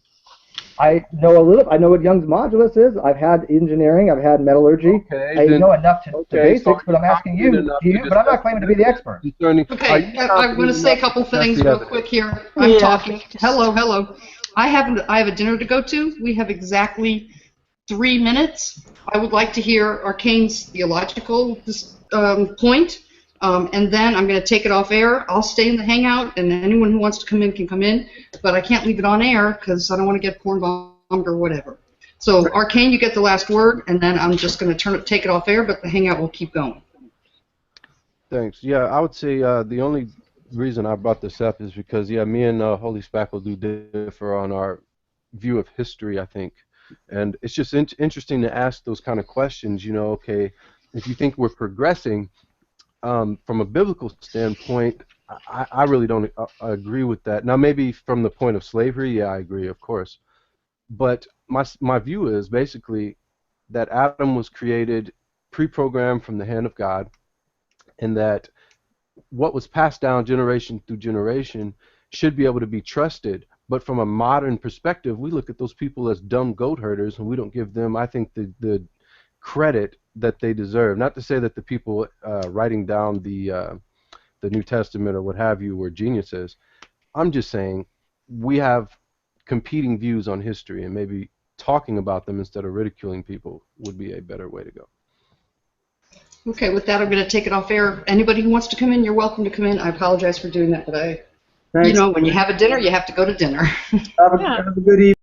I know a little. I know what Young's modulus is. I've had engineering. I've had metallurgy. I know enough to basics, but I'm asking you. But I'm not claiming to be the expert.
Okay, I'm going to say a couple things real quick here. I'm talking. Hello. I have a dinner to go to. We have exactly 3 minutes. I would like to hear Arcane's theological point. And then I'm going to take it off air. I'll stay in the hangout, and anyone who wants to come in can come in. But I can't leave it on air because I don't want to get porn bombed or whatever. So, Arcane, you get the last word, and then I'm just going to take it off air, but the hangout will keep going.
Thanks. Yeah, I would say the only reason I brought this up is because, me and Holy Spackle do differ on our view of history, I think. And it's just interesting to ask those kind of questions, okay, if you think we're progressing, from a biblical standpoint, I really don't agree with that. Now, maybe from the point of slavery, I agree, of course. But my view is basically that Adam was created pre-programmed from the hand of God, and that what was passed down generation through generation should be able to be trusted. But from a modern perspective, we look at those people as dumb goat herders, and we don't give them, I think, the credit that they deserve. Not to say that the people writing down the New Testament or what have you were geniuses. I'm just saying we have competing views on history, and maybe talking about them instead of ridiculing people would be a better way to go.
Okay, with that, I'm going to take it off air. Anybody who wants to come in, you're welcome to come in. I apologize for doing that, but when you have a dinner, you have to go to dinner.
Have a good evening.